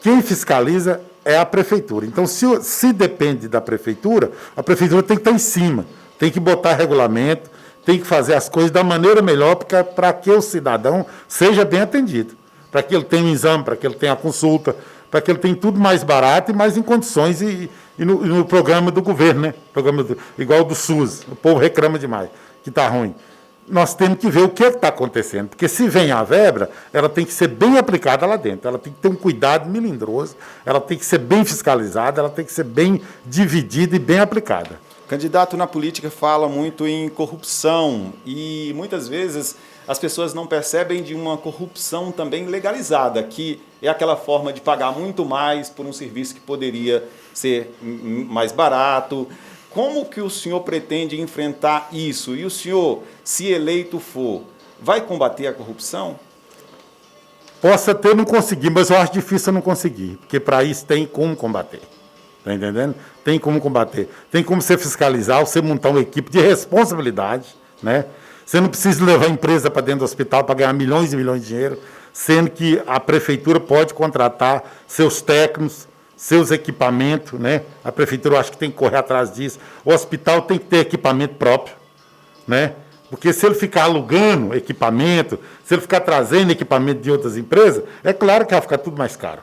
quem fiscaliza é a prefeitura. Então, se depende da prefeitura, a prefeitura tem que estar em cima, tem que botar regulamento, tem que fazer as coisas da maneira melhor para que o cidadão seja bem atendido, para que ele tenha um exame, para que ele tenha a consulta, para que ele tenha tudo mais barato e mais em condições e no programa do governo, né? Igual do SUS, o povo reclama demais, que está ruim. Nós temos que ver o que está acontecendo, porque se vem a verba, ela tem que ser bem aplicada lá dentro, ela tem que ter um cuidado melindroso, ela tem que ser bem fiscalizada, ela tem que ser bem dividida e bem aplicada. Candidato, na política fala muito em corrupção e muitas vezes as pessoas não percebem de uma corrupção também legalizada, que é aquela forma de pagar muito mais por um serviço que poderia ser mais barato. Como que o senhor pretende enfrentar isso? E o senhor, se eleito for, vai combater a corrupção? Posso até não conseguir, mas eu acho difícil eu não conseguir, porque para isso tem como combater. Está entendendo? Tem como combater. Tem como você fiscalizar, você montar uma equipe de responsabilidade, né? Você não precisa levar a empresa para dentro do hospital para ganhar milhões e milhões de dinheiro, sendo que a prefeitura pode contratar seus técnicos, seus equipamentos, né? A prefeitura, eu acho que tem que correr atrás disso. O hospital tem que ter equipamento próprio, né? Porque se ele ficar alugando equipamento, se ele ficar trazendo equipamento de outras empresas, é claro que vai ficar tudo mais caro.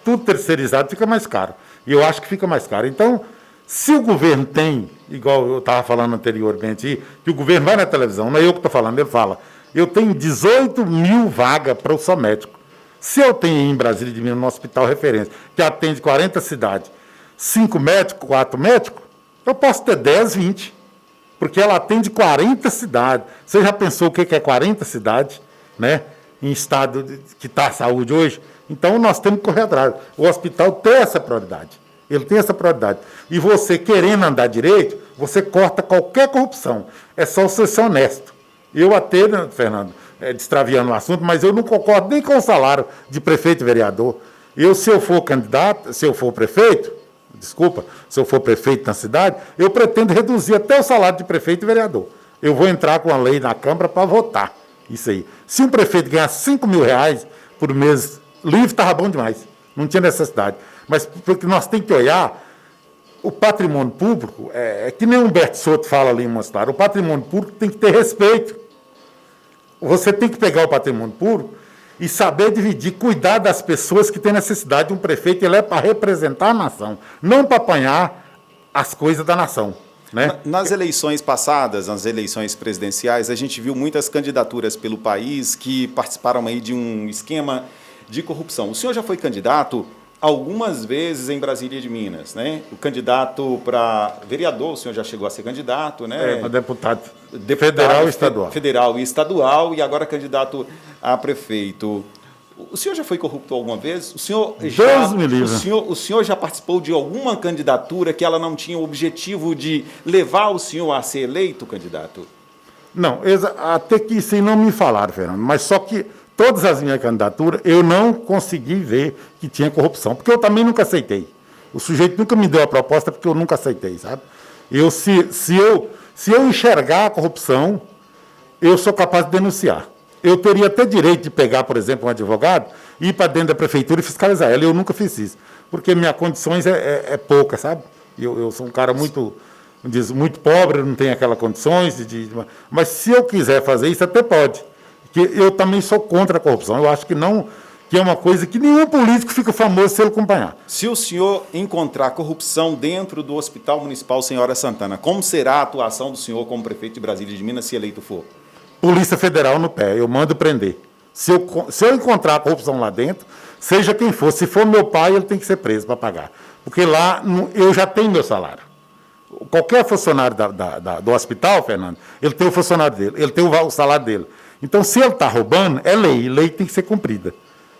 Tudo terceirizado fica mais caro. E eu acho que fica mais caro. Então, se o governo tem, igual eu estava falando anteriormente, que o governo vai na televisão, não é eu que estou falando, ele fala, eu tenho 18 mil vagas para o só médico. Se eu tenho em Brasília de Minas, no hospital referência, que atende 40 cidades, 5 médicos, 4 médicos, eu posso ter 10, 20. Porque ela atende 40 cidades. Você já pensou o que é 40 cidades, né? Em estado que está a saúde hoje? Então, nós temos que correr atrás. O hospital tem essa prioridade. Ele tem essa prioridade. E você, querendo andar direito, você corta qualquer corrupção. É só você ser honesto. Eu até, né, Fernando, destraviando o assunto, mas eu não concordo nem com o salário de prefeito e vereador. Se eu for candidato, se eu for prefeito, se eu for prefeito na cidade, eu pretendo reduzir até o salário de prefeito e vereador. Eu vou entrar com a lei na Câmara para votar isso aí. Se um prefeito ganhar 5 mil reais por mês livre, estava bom demais. Não tinha necessidade. Mas porque nós temos que olhar o patrimônio público, é que nem o Humberto Soto fala ali em Mostrar, o patrimônio público tem que ter respeito. Você tem que pegar o patrimônio público e saber dividir, cuidar das pessoas que têm necessidade de um prefeito. Ele é para representar a nação, não para apanhar as coisas da nação. Né? Nas eleições passadas, nas eleições presidenciais, a gente viu muitas candidaturas pelo país que participaram aí de um esquema de corrupção. O senhor já foi candidato algumas vezes em Brasília de Minas, né? O candidato para vereador, o senhor já chegou a ser candidato, né? Para deputado federal e estadual. Federal e estadual, e agora candidato a prefeito. O senhor já foi corrupto alguma vez? Deus me livre. O senhor já participou de alguma candidatura que ela não tinha o objetivo de levar o senhor a ser eleito candidato? Não, até que isso aí não me falaram, Fernando, mas só que todas as minhas candidaturas eu não consegui ver que tinha corrupção, porque eu também nunca aceitei. O sujeito nunca me deu a proposta porque eu nunca aceitei, sabe? Se eu enxergar a corrupção, eu sou capaz de denunciar. Eu teria até direito de pegar, por exemplo, um advogado, ir para dentro da prefeitura e fiscalizar ela. Eu nunca fiz isso, porque minhas condições é pouca, sabe? Eu sou um cara muito pobre, não tenho aquelas condições. Mas se eu quiser fazer isso, até pode. Porque eu também sou contra a corrupção. Eu acho que não, que é uma coisa que nenhum político fica famoso se ele acompanhar. Se o senhor encontrar corrupção dentro do Hospital Municipal Senhora Santana, como será a atuação do senhor como prefeito de Brasília de Minas, se eleito for? Polícia Federal no pé, eu mando prender. Se eu encontrar corrupção lá dentro, seja quem for, se for meu pai, ele tem que ser preso para pagar. Porque lá eu já tenho meu salário. Qualquer funcionário do hospital, Fernando, ele tem o funcionário dele, ele tem o salário dele. Então, se ele está roubando, é lei tem que ser cumprida.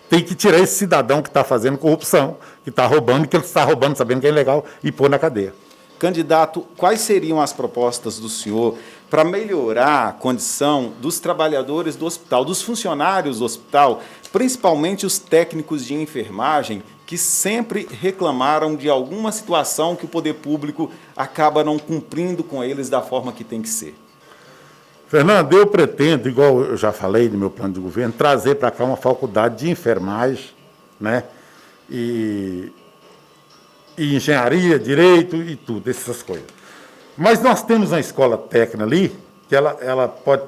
Tem que tirar esse cidadão que está fazendo corrupção, que está roubando, que ele está roubando sabendo que é ilegal, e pôr na cadeia. Candidato, quais seriam as propostas do senhor para melhorar a condição dos trabalhadores do hospital, dos funcionários do hospital, principalmente os técnicos de enfermagem, que sempre reclamaram de alguma situação que o poder público acaba não cumprindo com eles da forma que tem que ser? Fernando, eu pretendo, igual eu já falei no meu plano de governo, trazer para cá uma faculdade de enfermagem, né? E engenharia, direito e tudo, essas coisas. Mas nós temos uma escola técnica ali, que ela pode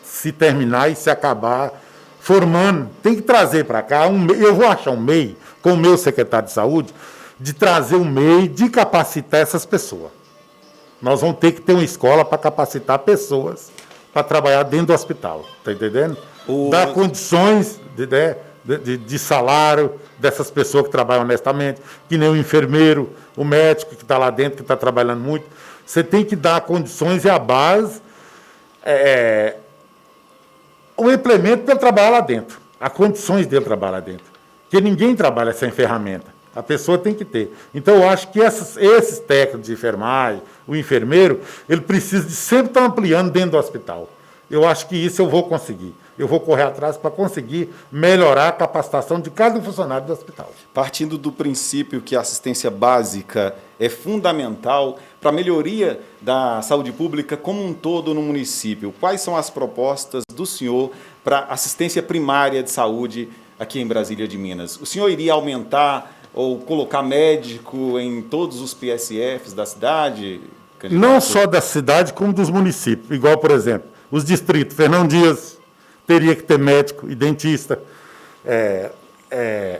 se terminar e se acabar formando. Tem que trazer para cá, eu vou achar um meio, com o meu secretário de saúde, de trazer um meio de capacitar essas pessoas. Nós vamos ter que ter uma escola para capacitar pessoas para trabalhar dentro do hospital, está entendendo? Dar condições de salário dessas pessoas que trabalham honestamente, que nem o enfermeiro, o médico que está lá dentro, que está trabalhando muito. Você tem que dar condições e a base, o implemento para ele trabalhar lá dentro, as condições dele trabalhar lá dentro. Porque ninguém trabalha sem ferramenta. A pessoa tem que ter. Então, eu acho que esses técnicos de enfermagem, o enfermeiro, ele precisa de sempre estar ampliando dentro do hospital. Eu acho que isso eu vou conseguir. Eu vou correr atrás para conseguir melhorar a capacitação de cada funcionário do hospital. Partindo do princípio que a assistência básica é fundamental para a melhoria da saúde pública como um todo no município, quais são as propostas do senhor para assistência primária de saúde aqui em Brasília de Minas? O senhor iria aumentar ou colocar médico em todos os PSFs da cidade? Candidato? Não só da cidade, como dos municípios. Igual, por exemplo, os distritos. Fernão Dias teria que ter médico e dentista.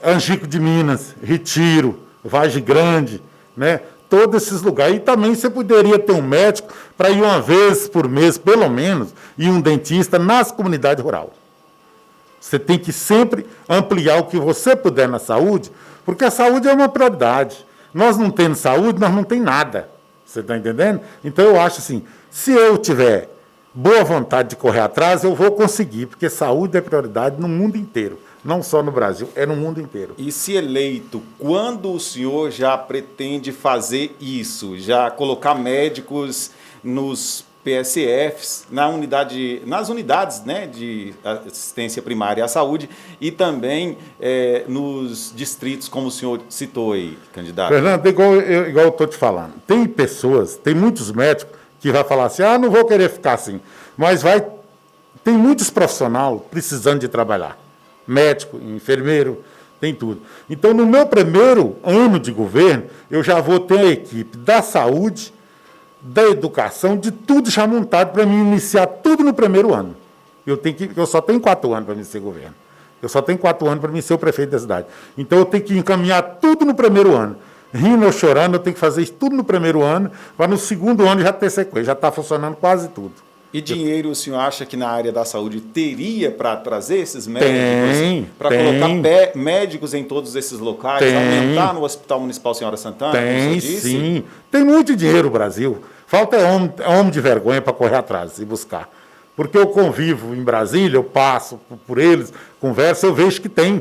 Angico de Minas, Retiro, Vargem Grande, né? Todos esses lugares. E também você poderia ter um médico para ir uma vez por mês, pelo menos, e um dentista nas comunidades rurais. Você tem que sempre ampliar o que você puder na saúde, porque a saúde é uma prioridade. Nós não tendo saúde, nós não temos nada. Você está entendendo? Então, eu acho assim, se eu tiver boa vontade de correr atrás, eu vou conseguir, porque saúde é prioridade no mundo inteiro. Não só no Brasil, é no mundo inteiro. E se eleito, quando o senhor já pretende fazer isso? Já colocar médicos nos PSFs, nas unidades, né, de assistência primária à saúde e também nos distritos, como o senhor citou aí, candidato? Fernando, igual eu estou te falando, tem pessoas, tem muitos médicos que vai falar assim, não vou querer ficar assim, mas tem muitos profissionais precisando de trabalhar, médico, enfermeiro, tem tudo. Então, no meu primeiro ano de governo, eu já vou ter a equipe da saúde, da educação, de tudo já montado para mim iniciar tudo no primeiro ano. Eu só tenho 4 anos para mim ser governo. Eu só tenho 4 anos para mim ser o prefeito da cidade. Então eu tenho que encaminhar tudo no primeiro ano. Rindo ou chorando, eu tenho que fazer isso tudo no primeiro ano, para no segundo ano já ter sequência, já está funcionando quase tudo. E dinheiro, o senhor acha que na área da saúde teria para trazer esses médicos? Para colocar médicos em todos esses locais? Aumentar no Hospital Municipal Senhora Santana? Tem, sim. Tem muito dinheiro no Brasil. Falta homem de vergonha para correr atrás e buscar. Porque eu convivo em Brasília, eu passo por eles, converso, eu vejo que tem.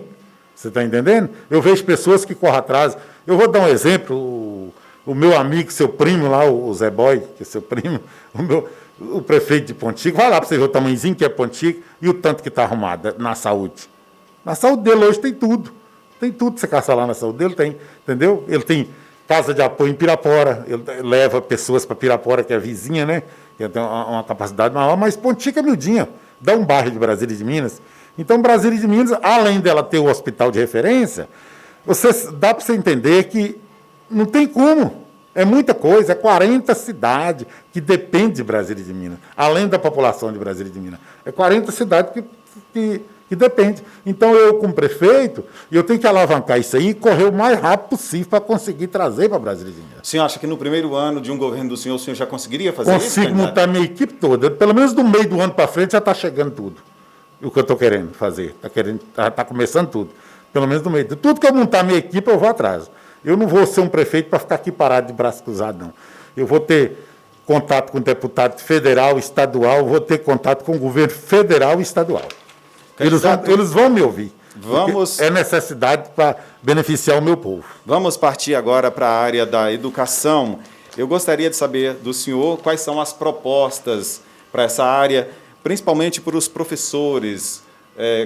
Você está entendendo? Eu vejo pessoas que correm atrás. Eu vou dar um exemplo. O meu amigo, seu primo lá, o Zé Boy, que é seu primo, o prefeito de Pontico, vai lá para você ver o tamanhozinho que é Pontico e o tanto que está arrumado na saúde. Na saúde dele hoje tem tudo. Tem tudo que você caça lá na saúde dele, tem. Entendeu? Ele tem casa de apoio em Pirapora, ele leva pessoas para Pirapora, que é vizinha, né? Que tem uma capacidade maior, mas Pontico é miudinha. Dá um bairro de Brasília de Minas. Então, Brasília de Minas, além dela ter o hospital de referência, dá para você entender que não tem como. É muita coisa, é 40 cidades que dependem de Brasília de Minas, além da população de Brasília de Minas. É 40 cidades que dependem. Então, eu, como prefeito, eu tenho que alavancar isso aí e correr o mais rápido possível para conseguir trazer para Brasília de Minas. O senhor acha que no primeiro ano de um governo do senhor, o senhor já conseguiria fazer isso? Consigo montar minha equipe toda. Pelo menos do meio do ano para frente já está chegando tudo. O que eu estou querendo fazer. Está começando tudo. Pelo menos no meio. Tudo que eu montar minha equipe, eu vou atrás. Eu não vou ser um prefeito para ficar aqui parado de braço cruzado, não. Eu vou ter contato com deputado federal, estadual, vou ter contato com o governo federal e estadual. Eles vão me ouvir. É necessidade para beneficiar o meu povo. Vamos partir agora para a área da educação. Eu gostaria de saber do senhor quais são as propostas para essa área, principalmente para os professores,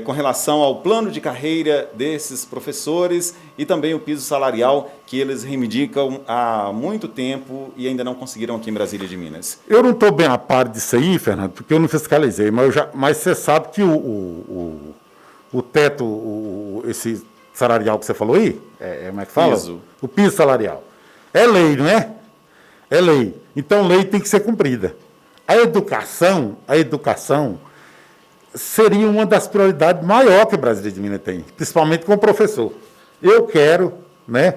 com relação ao plano de carreira desses professores e também o piso salarial que eles reivindicam há muito tempo e ainda não conseguiram aqui em Brasília de Minas. Eu não estou bem a par disso aí, Fernando, porque eu não fiscalizei, mas você sabe que o teto, esse salarial que você falou aí, como é que fala? Piso. O piso salarial. É lei, não é? É lei. Então, lei tem que ser cumprida. A educação seria uma das prioridades maiores que a Brasília de Minas tem, principalmente com o professor. Eu quero, né,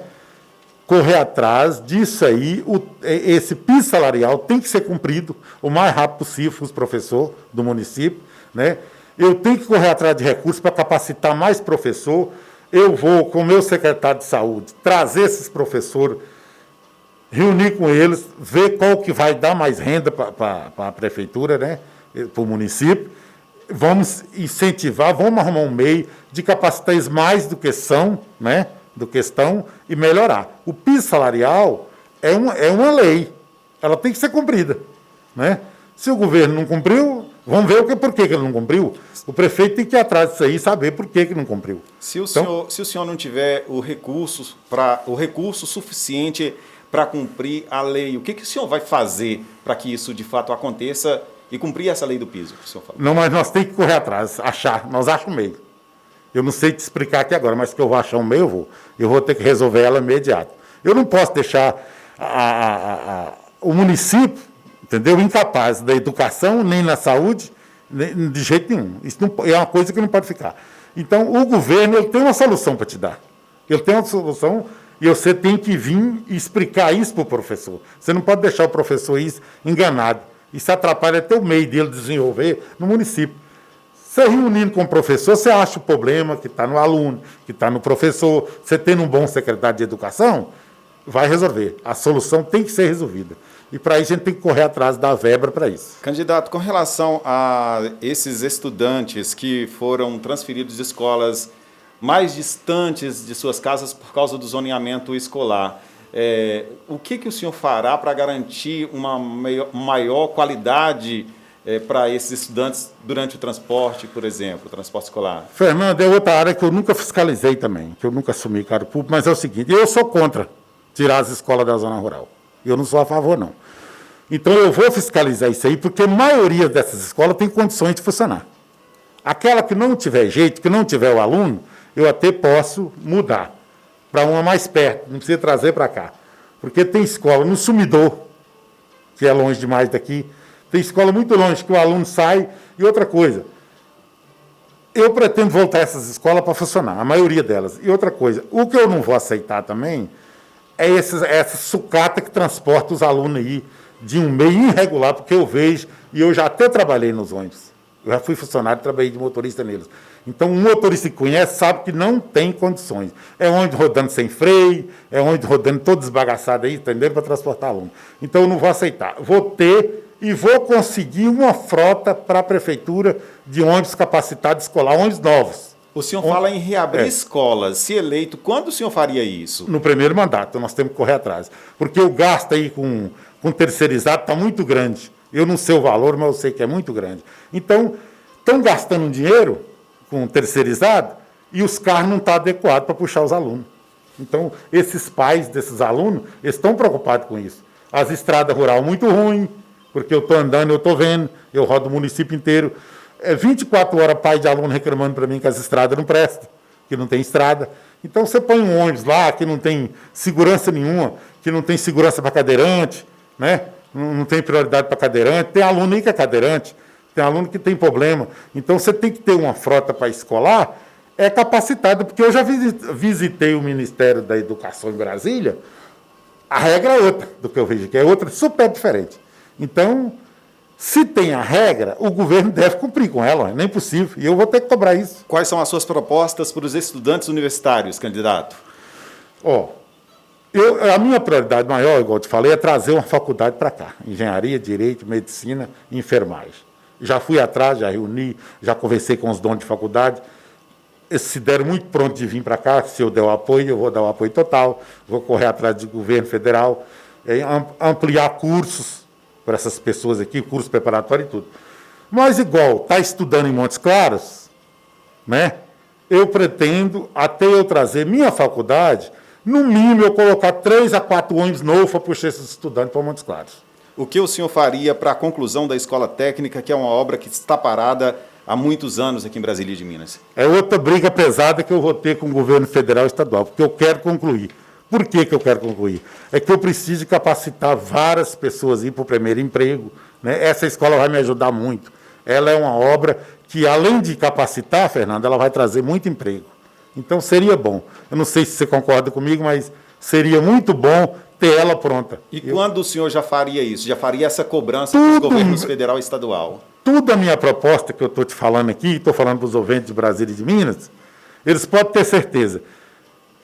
correr atrás disso aí, esse piso salarial tem que ser cumprido o mais rápido possível com os professores do município, né? Eu tenho que correr atrás de recursos para capacitar mais professor. Eu vou, com o meu secretário de saúde, trazer esses professores, reunir com eles, ver qual que vai dar mais renda para a prefeitura, né, para o município. Vamos incentivar, vamos arrumar um meio de capacitar eles mais do que são, né, do que estão, e melhorar. O piso salarial é uma lei, ela tem que ser cumprida, né? Se o governo não cumpriu, vamos ver por que ele não cumpriu. O prefeito tem que ir atrás disso aí e saber por que não cumpriu. Se o senhor não tiver o recurso suficiente para cumprir a lei, o que o senhor vai fazer para que isso de fato aconteça e cumprir essa lei do piso que o senhor falou? Não, mas nós temos que correr atrás, nós achamos um meio. Eu não sei te explicar aqui agora, mas que eu vou achar um meio, eu vou ter que resolver ela imediato. Eu não posso deixar o município, entendeu, incapaz da educação, nem na saúde, nem, de jeito nenhum. Isso não, é uma coisa que não pode ficar. Então, o governo ele tem uma solução para te dar. Ele tem uma solução e você tem que vir e explicar isso para o professor. Você não pode deixar o professor ir enganado. Isso atrapalha até o meio dele desenvolver no município. Você reunindo com o professor, você acha o problema que está no aluno, que está no professor. Você tendo um bom secretário de educação, vai resolver. A solução tem que ser resolvida. E para isso a gente tem que correr atrás da verba para isso. Candidato, com relação a esses estudantes que foram transferidos de escolas mais distantes de suas casas por causa do zoneamento escolar, o que o senhor fará para garantir uma maior qualidade para esses estudantes durante o transporte, por exemplo, o transporte escolar? Fernando, é outra área que eu nunca fiscalizei também, que eu nunca assumi cargo público, mas é o seguinte, eu sou contra tirar as escolas da zona rural. Eu não sou a favor, não. Então, eu vou fiscalizar isso aí, porque a maioria dessas escolas tem condições de funcionar. Aquela que não tiver jeito, que não tiver o aluno, eu até posso mudar para uma mais perto, não precisa trazer para cá. Porque tem escola no Sumidor, que é longe demais daqui, tem escola muito longe, que o aluno sai. E outra coisa, eu pretendo voltar essas escolas para funcionar, a maioria delas. E outra coisa, o que eu não vou aceitar também é essa sucata que transporta os alunos aí de um meio irregular, porque eu vejo, e eu já até trabalhei nos ônibus. Eu já fui funcionário e trabalhei de motorista neles. Então, um motorista que conhece sabe que não tem condições. É ônibus rodando sem freio, é ônibus rodando todo desbagaçado aí, entendeu? Para transportar aluno. Então, eu não vou aceitar. Vou ter e vou conseguir uma frota para a prefeitura de ônibus capacitados escolar, ônibus novos. O senhor fala em reabrir escolas. Se eleito, quando o senhor faria isso? No primeiro mandato, nós temos que correr atrás. Porque o gasto aí com terceirizado está muito grande. Eu não sei o valor, mas eu sei que é muito grande. Então, estão gastando dinheiro com terceirizado e os carros não estão adequados para puxar os alunos. Então, esses pais desses alunos estão preocupados com isso. As estradas rurais muito ruins, porque eu estou andando, eu estou vendo, eu rodo o município inteiro. 24 horas pai de aluno reclamando para mim que as estradas não prestam, que não tem estrada. Então, você põe um ônibus lá que não tem segurança nenhuma, que não tem segurança para cadeirante, né? Não tem prioridade para cadeirante. Tem aluno aí que é cadeirante, tem aluno que tem problema. Então, você tem que ter uma frota para escolar capacitada, porque eu já visitei o Ministério da Educação em Brasília, a regra é outra do que eu vejo, que é outra super diferente. Então, se tem a regra, o governo deve cumprir com ela, não é impossível, e eu vou ter que cobrar isso. Quais são as suas propostas para os estudantes universitários, candidato? A minha prioridade maior, igual eu te falei, é trazer uma faculdade para cá. Engenharia, Direito, Medicina e Enfermagem. Já fui atrás, já reuni, já conversei com os donos de faculdade. Eles se deram muito pronto de vir para cá. Se eu der o apoio, eu vou dar o apoio total. Vou correr atrás do governo federal, ampliar cursos para essas pessoas aqui, curso preparatório e tudo. Mas, igual, está estudando em Montes Claros, né? Eu pretendo, até eu trazer minha faculdade, no mínimo eu colocar 3 a 4 ônibus novos para puxar esses estudantes para Montes Claros. O que o senhor faria para a conclusão da escola técnica, que é uma obra que está parada há muitos anos aqui em Brasília de Minas? É outra briga pesada que eu vou ter com o governo federal e estadual, porque eu quero concluir. Por que eu quero concluir? É que eu preciso capacitar várias pessoas para o primeiro emprego, né? Essa escola vai me ajudar muito. Ela é uma obra que, além de capacitar, Fernando, ela vai trazer muito emprego. Então, seria bom. Eu não sei se você concorda comigo, mas seria muito bom ter ela pronta. E quando o senhor já faria isso? Já faria essa cobrança dos governos federal e estadual? Tudo a minha proposta que eu estou te falando aqui, estou falando para os ouvintes de Brasília e de Minas, eles podem ter certeza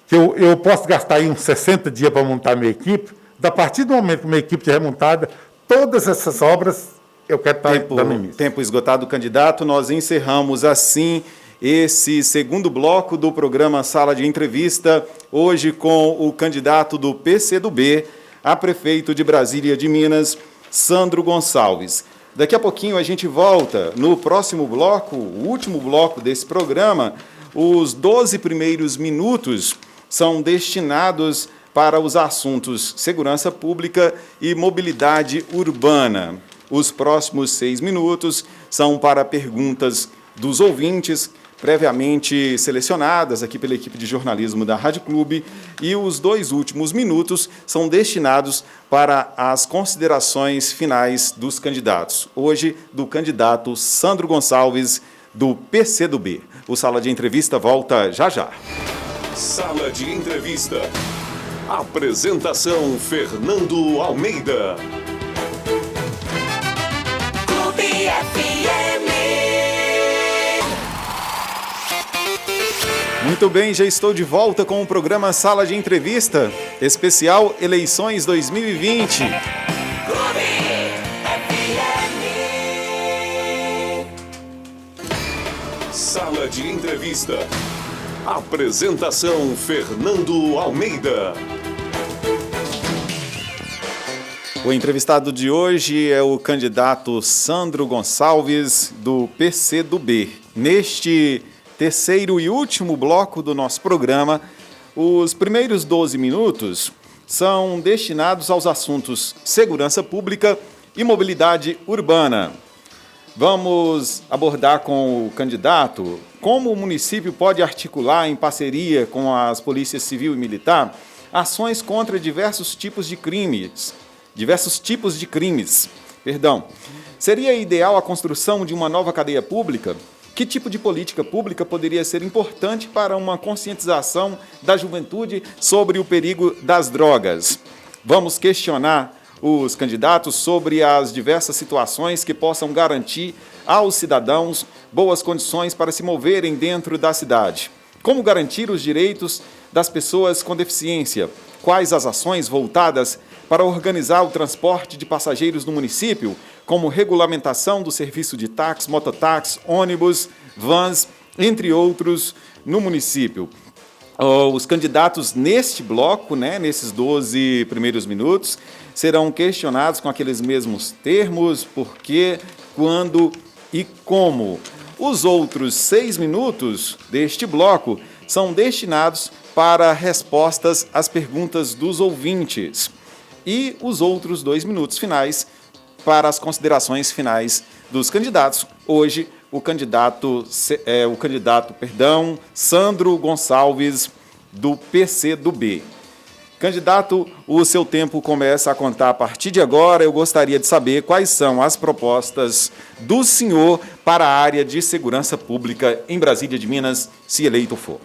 que eu posso gastar aí uns 60 dias para montar minha equipe. A partir do momento que minha equipe estiver montada, todas essas obras eu quero estar dando início. Tempo esgotado, candidato. Nós encerramos assim esse segundo bloco do programa Sala de Entrevista, hoje com o candidato do PCdoB a prefeito de Brasília de Minas, Sandro Gonçalves. Daqui a pouquinho a gente volta no próximo bloco, o último bloco desse programa. Os 12 primeiros minutos são destinados para os assuntos segurança pública e mobilidade urbana. Os próximos 6 minutos são para perguntas dos ouvintes, previamente selecionadas aqui pela equipe de jornalismo da Rádio Clube, e os 2 últimos minutos são destinados para as considerações finais dos candidatos. Hoje, do candidato Sandro Gonçalves, do PCdoB. O Sala de Entrevista volta já já. Sala de Entrevista. Apresentação Fernando Almeida. Clube FM. Muito bem, já estou de volta com o programa Sala de Entrevista, especial Eleições 2020. Clube FM. Sala de Entrevista. Apresentação Fernando Almeida. O entrevistado de hoje é o candidato Sandro Gonçalves, do PCdoB. Neste terceiro e último bloco do nosso programa, os primeiros 12 minutos são destinados aos assuntos segurança pública e mobilidade urbana. Vamos abordar com o candidato como o município pode articular, em parceria com as polícias civil e militar, ações contra diversos tipos de crimes. Seria ideal a construção de uma nova cadeia pública? Que tipo de política pública poderia ser importante para uma conscientização da juventude sobre o perigo das drogas? Vamos questionar os candidatos sobre as diversas situações que possam garantir aos cidadãos boas condições para se moverem dentro da cidade. Como garantir os direitos das pessoas com deficiência? quais as ações voltadas para organizar o transporte de passageiros no município, como regulamentação do serviço de táxi, mototáxi, ônibus, vans, entre outros, no município. Os candidatos neste bloco, nesses 12 primeiros minutos, serão questionados com aqueles mesmos termos, por quê, quando e como. Os outros 6 minutos deste bloco são destinados para respostas às perguntas dos ouvintes. E os outros 2 minutos finais para as considerações finais dos candidatos. Hoje, o candidato Sandro Gonçalves, do PCdoB. Candidato, o seu tempo começa a contar a partir de agora. Eu gostaria de saber quais são as propostas do senhor para a área de segurança pública em Brasília de Minas, se eleito for.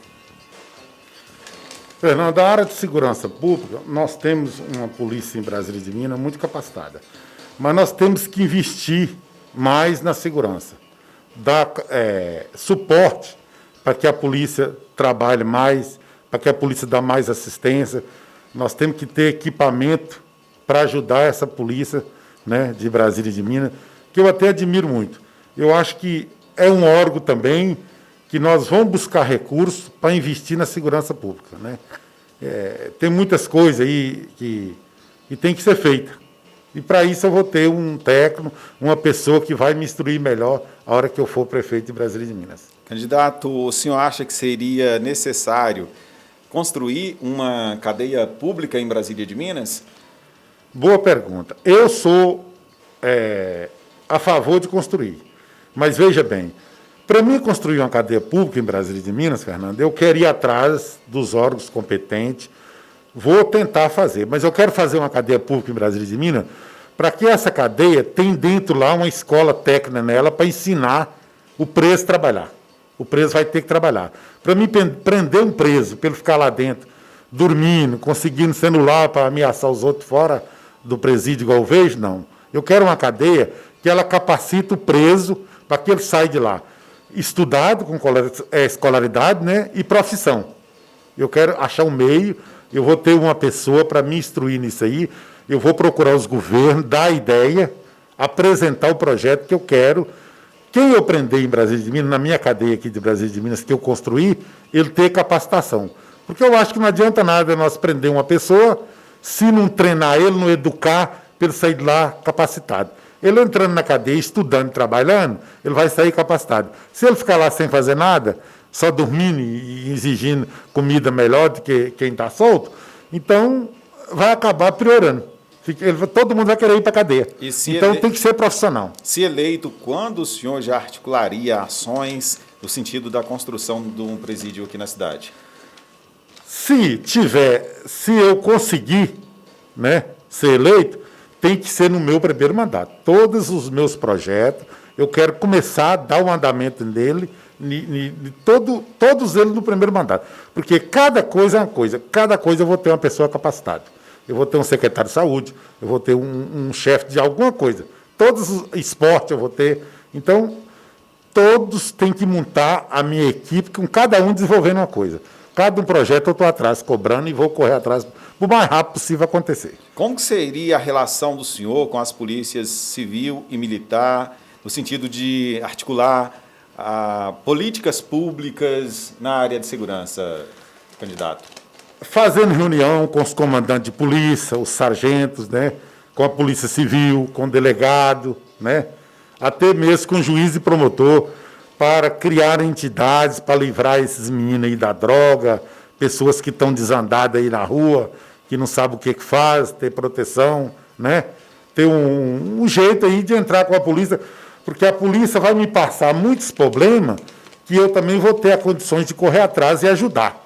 Fernando, a área de segurança pública, nós temos uma polícia em Brasília de Minas muito capacitada, mas nós temos que investir mais na segurança, dar suporte para que a polícia trabalhe mais, para que a polícia dê mais assistência. Nós temos que ter equipamento para ajudar essa polícia, de Brasília e de Minas, que eu até admiro muito. Eu acho que é um órgão também que nós vamos buscar recursos para investir na segurança pública. Tem muitas coisas aí que tem que ser feita. E para isso eu vou ter um técnico, uma pessoa que vai me instruir melhor a hora que eu for prefeito de Brasília de Minas. Candidato, o senhor acha que seria necessário construir uma cadeia pública em Brasília de Minas? Boa pergunta. Eu sou a favor de construir. Mas veja bem, para mim construir uma cadeia pública em Brasília de Minas, Fernando, eu quero ir atrás dos órgãos competentes, vou tentar fazer, mas eu quero fazer uma cadeia pública em Brasília de Minas para que essa cadeia tenha dentro lá uma escola técnica nela para ensinar o preso a trabalhar. O preso vai ter que trabalhar. Para mim, prender um preso, para ele ficar lá dentro, dormindo, conseguindo celular para ameaçar os outros fora do presídio, igual eu vejo, não. Eu quero uma cadeia que ela capacita o preso para que ele saia de lá estudado, com escolaridade, e profissão. Eu quero achar um meio, eu vou ter uma pessoa para me instruir nisso aí, eu vou procurar os governos, dar a ideia, apresentar o projeto que eu quero. Quem eu prender em Brasília de Minas, na minha cadeia aqui de Brasília de Minas, que eu construí, ele ter capacitação. Porque eu acho que não adianta nada nós prender uma pessoa, se não treinar ele, não educar, para ele sair de lá capacitado. Ele entrando na cadeia, estudando, trabalhando, ele vai sair capacitado. Se ele ficar lá sem fazer nada, só dormindo e exigindo comida melhor do que quem está solto, então vai acabar piorando. Todo mundo vai querer ir para a cadeia. Então tem que ser profissional. Se eleito, quando o senhor já articularia ações no sentido da construção de um presídio aqui na cidade? Se eu conseguir ser eleito, tem que ser no meu primeiro mandato. Todos os meus projetos, eu quero começar a dar o andamento nele, todos eles no primeiro mandato. Porque cada coisa é uma coisa. Cada coisa eu vou ter uma pessoa capacitada. Eu vou ter um secretário de saúde, eu vou ter um chefe de alguma coisa. Todos os esportes eu vou ter. Então, todos têm que montar a minha equipe, com cada um desenvolvendo uma coisa. Cada projeto eu estou atrás, cobrando, e vou correr atrás o mais rápido possível acontecer. Como que seria a relação do senhor com as polícias civil e militar, no sentido de articular políticas públicas na área de segurança, candidato? Fazendo reunião com os comandantes de polícia, os sargentos, com a polícia civil, com o delegado, até mesmo com o juiz e promotor, para criar entidades para livrar esses meninos aí da droga, pessoas que estão desandadas aí na rua, que não sabem o que faz, ter proteção, ter um jeito aí de entrar com a polícia, porque a polícia vai me passar muitos problemas que eu também vou ter as condições de correr atrás e ajudar.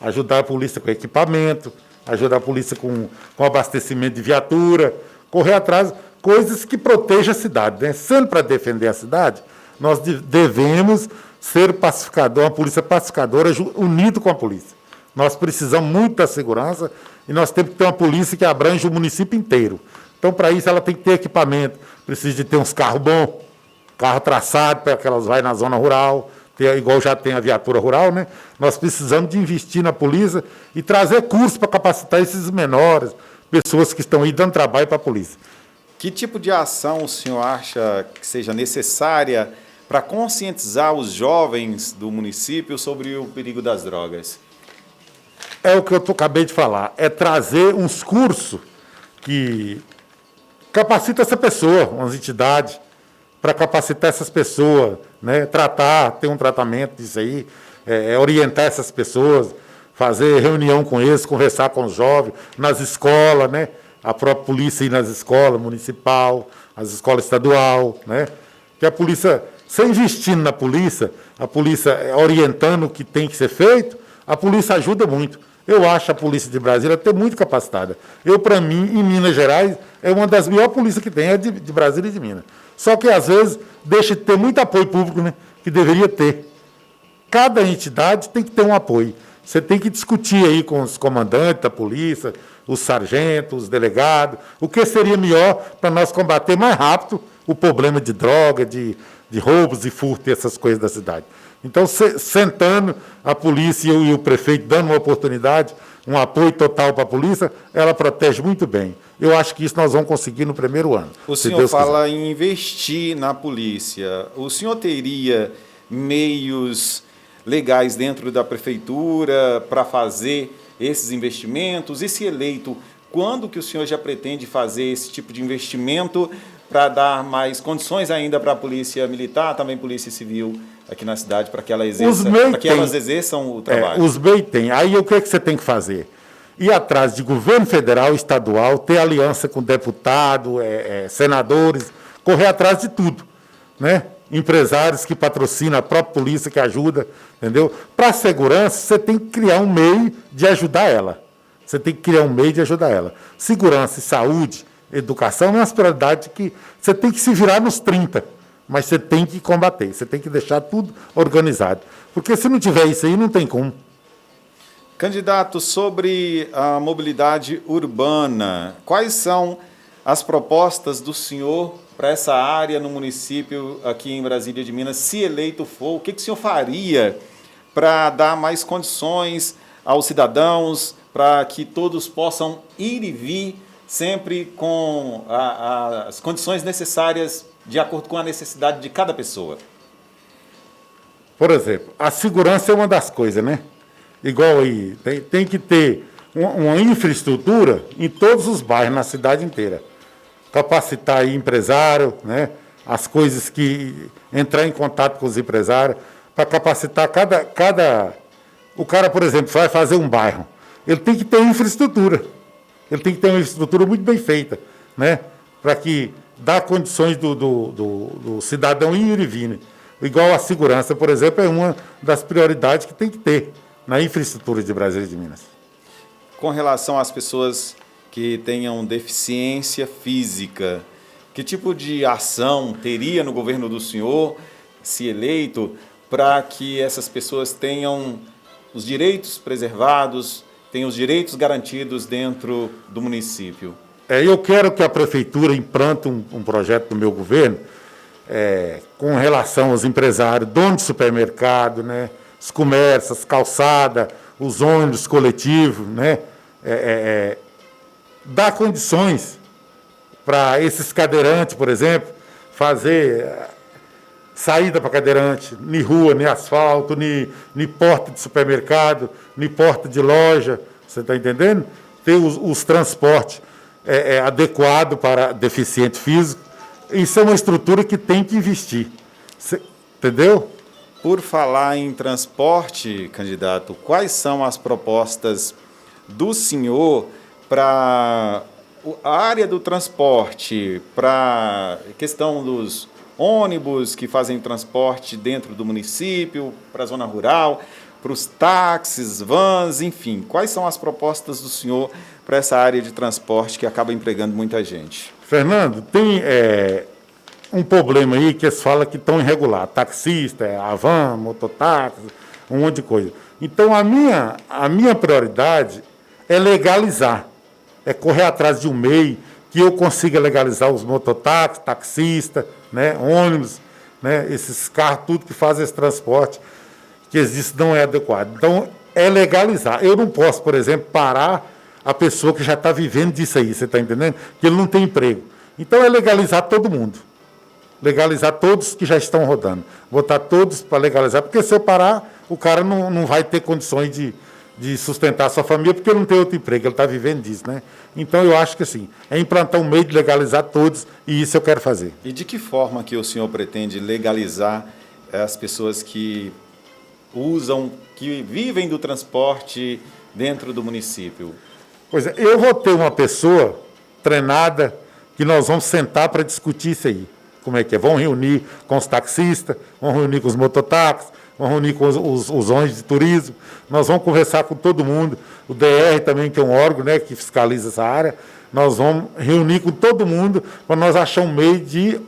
Ajudar a polícia com equipamento, ajudar a polícia com abastecimento de viatura, correr atrás, coisas que protejam a cidade. Sendo para defender a cidade, nós devemos ser pacificador, uma polícia pacificadora unido com a polícia. Nós precisamos muito da segurança e nós temos que ter uma polícia que abrange o município inteiro. Então, para isso, ela tem que ter equipamento, precisa de ter uns carros bons, carro traçado para que elas vão na zona rural, igual já tem a viatura rural, né? Nós precisamos de investir na polícia e trazer curso para capacitar esses menores, pessoas que estão aí dando trabalho para a polícia. Que tipo de ação o senhor acha que seja necessária para conscientizar os jovens do município sobre o perigo das drogas? É o que eu acabei de falar, é trazer uns cursos que capacitam essa pessoa, umas entidades, para capacitar essas pessoas, né? Ter um tratamento disso aí, orientar essas pessoas, fazer reunião com eles, conversar com os jovens, nas escolas, né? A própria polícia ir nas escolas municipal, as escolas estadual, né? Que a polícia, sem investindo na polícia, a polícia orientando o que tem que ser feito, a polícia ajuda muito. Eu acho a polícia de Brasília ter muito capacitada. Para mim, em Minas Gerais, é uma das melhores polícias que tem, é de Brasília e de Minas. Só que, às vezes, deixa de ter muito apoio público, né? Que deveria ter. Cada entidade tem que ter um apoio. Você tem que discutir aí com os comandantes da polícia, os sargentos, os delegados, o que seria melhor para nós combater mais rápido o problema de droga, de roubos e furto e essas coisas da cidade. Então, sentando a polícia e o prefeito dando uma oportunidade, um apoio total para a polícia, ela protege muito bem. Eu acho que isso nós vamos conseguir no primeiro ano. O senhor fala em investir na polícia. O senhor teria meios legais dentro da prefeitura para fazer esses investimentos? E se eleito, quando que o senhor já pretende fazer esse tipo de investimento para dar mais condições ainda para a polícia militar, também polícia civil aqui na cidade, para que elas exerçam o trabalho? Os MEI tem. Aí o que você tem que fazer? Ir atrás de governo federal, estadual, ter aliança com deputado, senadores, correr atrás de tudo, né? Empresários que patrocinam, a própria polícia que ajuda, entendeu? Para a segurança, você tem que criar um meio de ajudar ela. Você tem que criar um meio de ajudar ela. Segurança e saúde, educação é uma prioridade que você tem que se virar nos 30, mas você tem que combater, você tem que deixar tudo organizado. Porque se não tiver isso aí, não tem como. Candidato, sobre a mobilidade urbana, quais são as propostas do senhor para essa área no município aqui em Brasília de Minas, se eleito for? O que o senhor faria para dar mais condições aos cidadãos, para que todos possam ir e vir sempre com as condições necessárias de acordo com a necessidade de cada pessoa? Por exemplo, a segurança é uma das coisas, né? Igual aí, tem que ter uma infraestrutura em todos os bairros, na cidade inteira. Capacitar aí empresário, né? As coisas que... entrar em contato com os empresários, para capacitar o cara, por exemplo, vai fazer um bairro. Ele tem que ter infraestrutura. Ele tem que ter uma infraestrutura muito bem feita, né? Para que dá condições do cidadão ir e vir. Igual a segurança, por exemplo, é uma das prioridades que tem que ter na infraestrutura de Brasília e de Minas. Com relação às pessoas que tenham deficiência física, que tipo de ação teria no governo do senhor, se eleito, para que essas pessoas tenham os direitos preservados, tenham os direitos garantidos dentro do município? Eu quero que a prefeitura implante um projeto do meu governo com relação aos empresários, donos de supermercado, né, os comércios, as calçadas, os ônibus coletivos, né, dar condições para esses cadeirantes, por exemplo, fazer saída para cadeirante, nem rua, nem asfalto, nem porta de supermercado, nem porta de loja, você está entendendo? Ter os transportes adequados para deficiente físico. Isso é uma estrutura que tem que investir. Entendeu? Por falar em transporte, candidato, quais são as propostas do senhor para a área do transporte, para a questão dos ônibus que fazem transporte dentro do município, para a zona rural, para os táxis, vans, enfim. Quais são as propostas do senhor para essa área de transporte que acaba empregando muita gente? Fernando, tem um problema aí que eles falam que estão irregular. Taxista, a van, mototáxi, um monte de coisa. Então, a minha prioridade é legalizar. É correr atrás de um meio que eu consiga legalizar os mototáxis, taxistas, né, ônibus, né? Esses carros, tudo que faz esse transporte que existe não é adequado. Então, é legalizar. Eu não posso, por exemplo, parar a pessoa que já está vivendo disso aí, você está entendendo? Que ele não tem emprego. Então, é legalizar todo mundo. Legalizar todos que já estão rodando. Botar todos para legalizar, porque se eu parar, o cara não vai ter condições de sustentar a sua família, porque ele não tem outro emprego, ele está vivendo disso, né? Então, eu acho que assim, é implantar um meio de legalizar todos, e isso eu quero fazer. E de que forma que o senhor pretende legalizar as pessoas que usam, que vivem do transporte dentro do município? Pois é, eu vou ter uma pessoa treinada que nós vamos sentar para discutir isso aí. Como é que é? Vão reunir com os taxistas, vão reunir com os mototáxis, vão reunir com os ônibus de turismo, nós vamos conversar com todo mundo, o DR também, que é um órgão, né, que fiscaliza essa área, nós vamos reunir com todo mundo para nós achar um meio de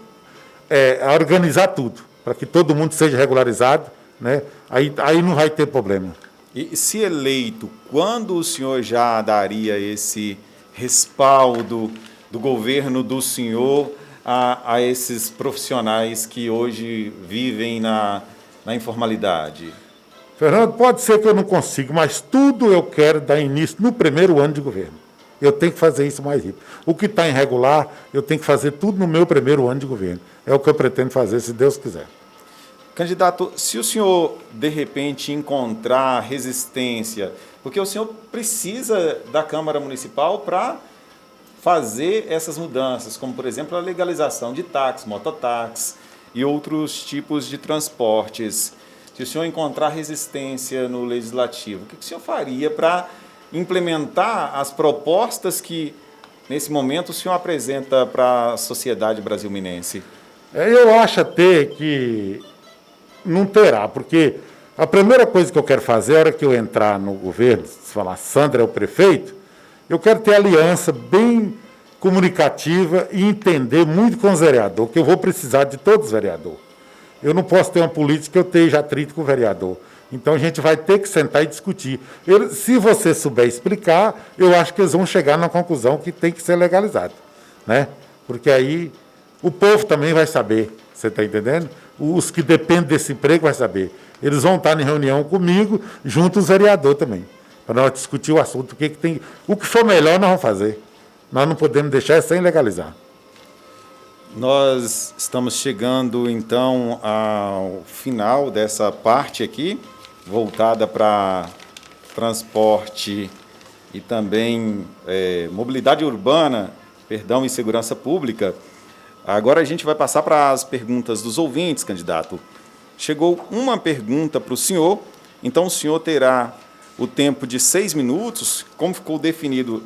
organizar tudo, para que todo mundo seja regularizado, né? Aí não vai ter problema. E se eleito, quando o senhor já daria esse respaldo do governo do senhor a esses profissionais que hoje vivem na informalidade? Fernando, pode ser que eu não consiga, mas tudo eu quero dar início no primeiro ano de governo. Eu tenho que fazer isso mais rápido. O que está irregular, eu tenho que fazer tudo no meu primeiro ano de governo. É o que eu pretendo fazer, se Deus quiser. Candidato, se o senhor, de repente, encontrar resistência, porque o senhor precisa da Câmara Municipal para fazer essas mudanças, como, por exemplo, a legalização de táxis, mototáxis e outros tipos de transportes. Se o senhor encontrar resistência no Legislativo, o que o senhor faria para implementar as propostas que, nesse momento, o senhor apresenta para a sociedade brasiliense? Eu acho até que não terá, porque a primeira coisa que eu quero fazer, a hora que eu entrar no governo, se falar Sandra é o prefeito, eu quero ter aliança bem comunicativa e entender muito com os vereadores, que eu vou precisar de todos os vereadores. Eu não posso ter uma política que eu esteja atrito com o vereador. Então, a gente vai ter que sentar e discutir. Se você souber explicar, eu acho que eles vão chegar na conclusão que tem que ser legalizado, né? Porque aí o povo também vai saber, você está entendendo? Os que dependem desse emprego vai saber. Eles vão estar em reunião comigo, junto os vereadores também, para nós discutir o assunto, o que for melhor nós vamos fazer. Nós não podemos deixar sem legalizar. Nós estamos chegando, então, ao final dessa parte aqui, voltada para transporte e também mobilidade urbana, e segurança pública. Agora a gente vai passar para as perguntas dos ouvintes, candidato. Chegou uma pergunta para o senhor, então o senhor terá o tempo de 6 minutos, como ficou definido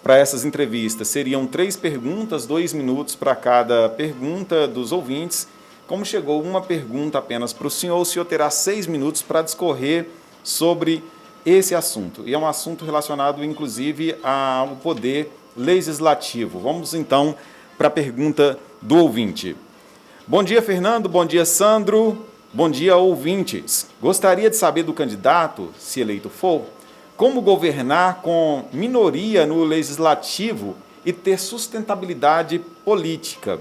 para essas entrevistas. Seriam 3 perguntas, 2 minutos para cada pergunta dos ouvintes. Como chegou uma pergunta apenas para o senhor terá 6 minutos para discorrer sobre esse assunto. E é um assunto relacionado, inclusive, ao poder legislativo. Vamos, então, para a pergunta do ouvinte. Bom dia, Fernando. Bom dia, Sandro. Bom dia, ouvintes. Gostaria de saber do candidato, se eleito for, como governar com minoria no legislativo e ter sustentabilidade política.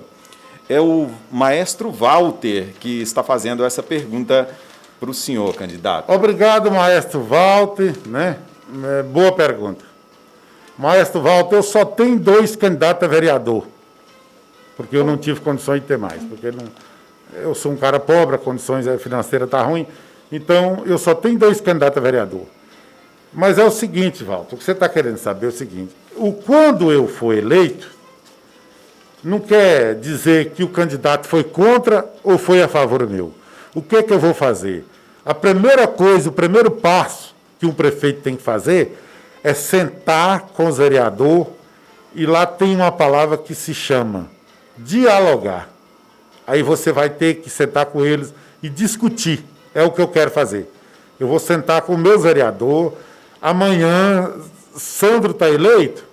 É o maestro Walter que está fazendo essa pergunta para o senhor, candidato. Obrigado, maestro Walter, né? Boa pergunta. Maestro Walter, eu só tenho 2 candidatos a vereador, porque eu não tive condições de ter mais, porque eu sou um cara pobre, a condições financeiras estão ruins, então eu só tenho 2 candidatos a vereador. Mas é o seguinte, Walter, o que você está querendo saber é o seguinte, quando eu for eleito, não quer dizer que o candidato foi contra ou foi a favor meu. O que é que eu vou fazer? A primeira coisa, o primeiro passo que um prefeito tem que fazer é sentar com os vereadores, e lá tem uma palavra que se chama dialogar. Aí você vai ter que sentar com eles e discutir. É o que eu quero fazer. Eu vou sentar com meus vereadores. Amanhã, Sandro está eleito,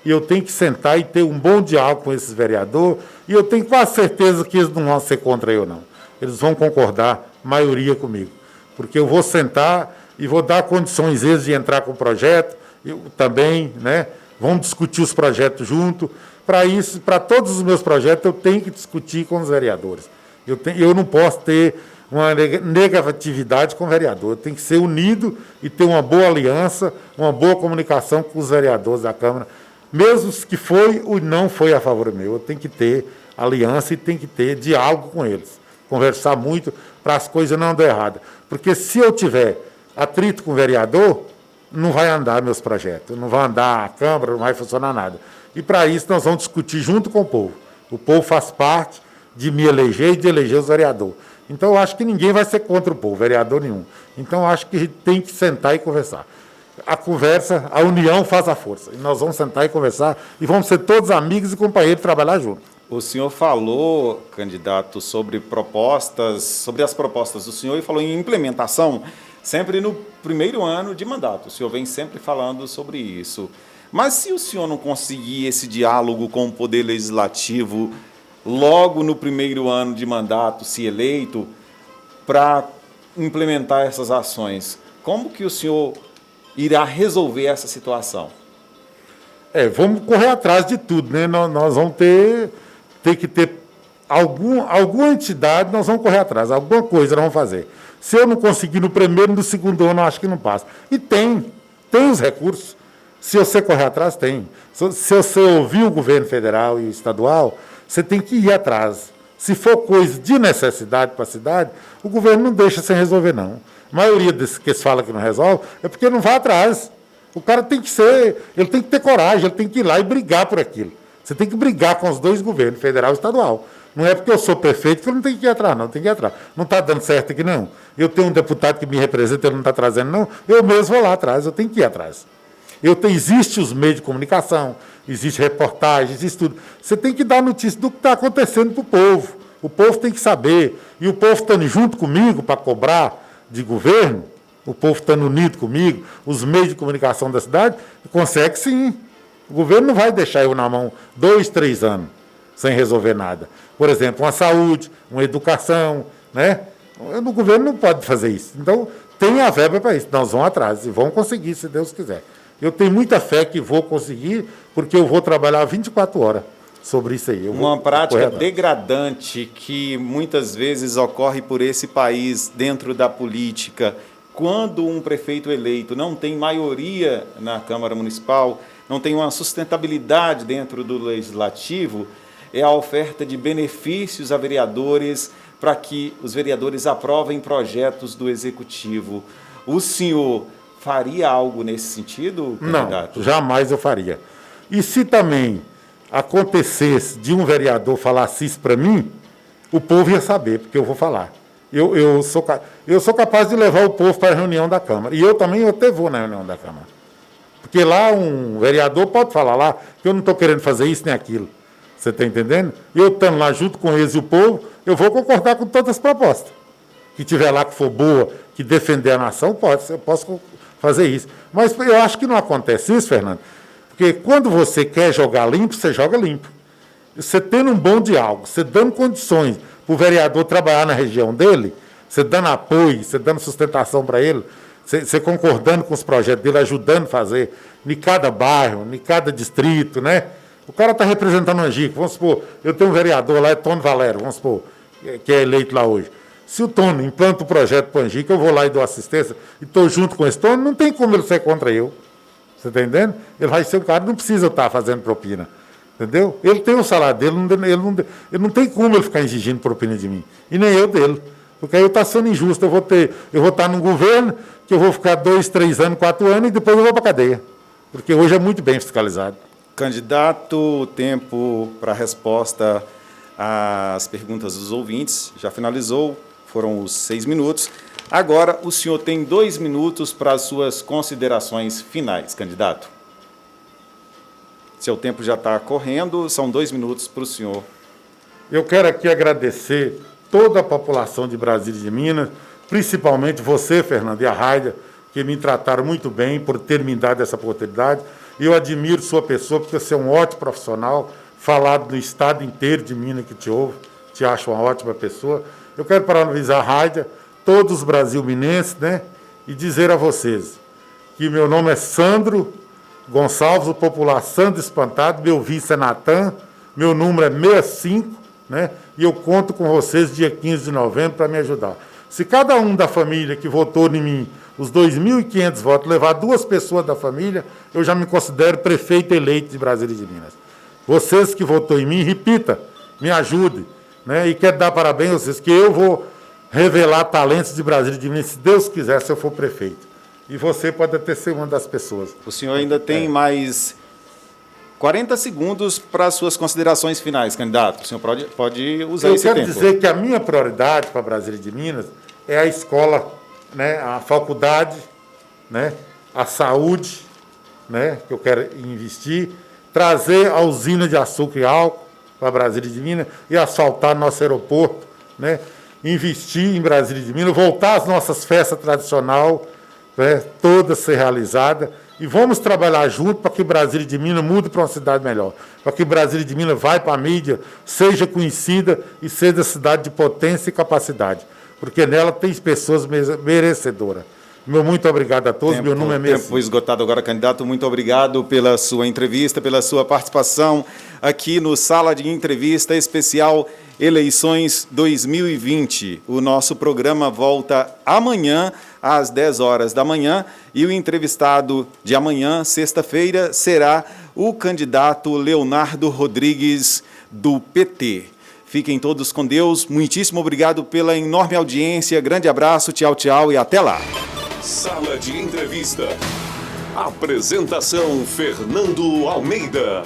e eu tenho que sentar e ter um bom diálogo com esses vereadores, e eu tenho quase certeza que eles não vão ser contra eu, não. Eles vão concordar, maioria comigo. Porque eu vou sentar e vou dar condições eles de entrar com o projeto, eu também, né? Vamos discutir os projetos juntos. Para isso, para todos os meus projetos, eu tenho que discutir com os vereadores. Eu não posso ter uma negatividade com o vereador. Eu tenho que ser unido e ter uma boa aliança, uma boa comunicação com os vereadores da Câmara, mesmo que foi ou não foi a favor meu. Eu tenho que ter aliança e tenho que ter diálogo com eles. Conversar muito para as coisas não dar errado. Porque se eu tiver atrito com o vereador, não vai andar meus projetos, não vai andar a Câmara, não vai funcionar nada. E para isso nós vamos discutir junto com o povo. O povo faz parte de me eleger e de eleger os vereadores. Então eu acho que ninguém vai ser contra o povo, vereador nenhum. Então eu acho que tem que sentar e conversar. A conversa, a união faz a força. E nós vamos sentar e conversar e vamos ser todos amigos e companheiros trabalhar juntos. O senhor falou, candidato, sobre propostas, sobre as propostas do senhor e falou em implementação sempre no primeiro ano de mandato. O senhor vem sempre falando sobre isso. Mas se o senhor não conseguir esse diálogo com o Poder Legislativo logo no primeiro ano de mandato, se eleito, para implementar essas ações, como que o senhor irá resolver essa situação? Vamos correr atrás de tudo, né? Nós vamos ter que ter alguma entidade, nós vamos correr atrás, alguma coisa nós vamos fazer. Se eu não conseguir no primeiro e no segundo ano, eu acho que não passa. E tem os recursos. Se você correr atrás, tem. Se você ouvir o governo federal e estadual, você tem que ir atrás. Se for coisa de necessidade para a cidade, o governo não deixa sem resolver, não. A maioria desses que falam que não resolve é porque não vai atrás. O cara tem que ele tem que ter coragem, ele tem que ir lá e brigar por aquilo. Você tem que brigar com os dois governos, federal e estadual. Não é porque eu sou prefeito que eu não tenho que ir atrás, não. Tem que ir atrás. Não está dando certo aqui, não. Eu tenho um deputado que me representa, ele não está trazendo, não. Eu mesmo vou lá atrás, eu tenho que ir atrás. Existe os meios de comunicação, existe reportagem, existe tudo. Você tem que dar notícia do que está acontecendo para o povo. O povo tem que saber. E o povo estando junto comigo para cobrar de governo, o povo estando unido comigo, os meios de comunicação da cidade, consegue sim. O governo não vai deixar eu na mão 2, 3 anos sem resolver nada. Por exemplo, uma saúde, uma educação, né? O governo não pode fazer isso. Então, tem a verba para isso. Nós vamos atrás e vamos conseguir, se Deus quiser. Eu tenho muita fé que vou conseguir, porque eu vou trabalhar 24 horas sobre isso aí. Uma prática degradante que muitas vezes ocorre por esse país dentro da política. Quando um prefeito eleito não tem maioria na Câmara Municipal, não tem uma sustentabilidade dentro do Legislativo, é a oferta de benefícios a vereadores para que os vereadores aprovem projetos do Executivo. O senhor faria algo nesse sentido, candidato? Não, jamais eu faria. E se também acontecesse de um vereador falar isso para mim, o povo ia saber, porque eu vou falar. Eu sou capaz de levar o povo para a reunião da Câmara. E eu também até vou na reunião da Câmara. Porque lá um vereador pode falar lá que eu não estou querendo fazer isso nem aquilo. Você está entendendo? Eu estando lá junto com eles e o povo, eu vou concordar com todas as propostas. Que tiver lá que for boa, que defender a nação, eu posso fazer isso. Mas eu acho que não acontece isso, Fernando, porque quando você quer jogar limpo, você joga limpo. Você tendo um bom diálogo, você dando condições para o vereador trabalhar na região dele, você dando apoio, você dando sustentação para ele, você concordando com os projetos dele, ajudando a fazer em cada bairro, em cada distrito, né? O cara está representando o Angico, vamos supor, eu tenho um vereador lá, é Tony Valério, vamos supor, que é eleito lá hoje. Se o Tony implanta o projeto para o Angico, eu vou lá e dou assistência, e estou junto com esse Tony, não tem como ele ser contra eu. Você está entendendo? Ele vai ser um cara, não precisa estar fazendo propina. Entendeu? Ele tem o salário dele, ele não tem como ele ficar exigindo propina de mim. E nem eu dele. Porque aí eu estou sendo injusto. Eu vou estar num governo que eu vou ficar 2, 3 anos, 4 anos e depois eu vou para a cadeia. Porque hoje é muito bem fiscalizado. Candidato, o tempo para resposta às perguntas dos ouvintes já finalizou, foram os 6 minutos. Agora o senhor tem 2 minutos para as suas considerações finais, candidato. Seu tempo já está correndo, são 2 minutos para o senhor. Eu quero aqui agradecer toda a população de Brasília e de Minas, principalmente você, Fernando, e a Raida, que me trataram muito bem por ter me dado essa oportunidade. Eu admiro sua pessoa, porque você é um ótimo profissional, falado no estado inteiro de Minas que te ouve, te acho uma ótima pessoa. Eu quero parabenizar a Raida, todos os brasil-minenses, né, e dizer a vocês que meu nome é Sandro Gonçalves, o popular Sandro Espantado, meu vice é Natan, meu número é 65, né? E eu conto com vocês dia 15 de novembro para me ajudar. Se cada um da família que votou em mim, os 2.500 votos, levar 2 pessoas da família, eu já me considero prefeito eleito de Brasília de Minas. Vocês que votou em mim, repita, me ajude, né? E quero dar parabéns a vocês, que eu vou revelar talentos de Brasília de Minas, se Deus quiser, se eu for prefeito. E você pode até ser uma das pessoas. O senhor ainda tem mais 40 segundos para as suas considerações finais, candidato. O senhor pode usar esse tempo. Eu quero dizer que a minha prioridade para Brasília de Minas é a escola, né, a faculdade, né, a saúde, né, que eu quero investir, trazer a usina de açúcar e álcool para Brasília de Minas e asfaltar nosso aeroporto, né, investir em Brasília de Minas, voltar às nossas festas tradicionais, né, todas ser realizadas, e vamos trabalhar junto para que Brasília de Minas mude para uma cidade melhor, para que Brasília de Minas vá para a mídia, seja conhecida e seja cidade de potência e capacidade, porque nela tem pessoas merecedoras. Meu muito obrigado a todos, meu nome é Messi. Tempo esgotado agora, candidato. Muito obrigado pela sua entrevista, pela sua participação aqui no Sala de Entrevista Especial Eleições 2020. O nosso programa volta amanhã, às 10 horas da manhã, e o entrevistado de amanhã, sexta-feira, será o candidato Leonardo Rodrigues, do PT. Fiquem todos com Deus. Muitíssimo obrigado pela enorme audiência. Grande abraço, tchau, tchau e até lá. Sala de Entrevista. Apresentação Fernando Almeida.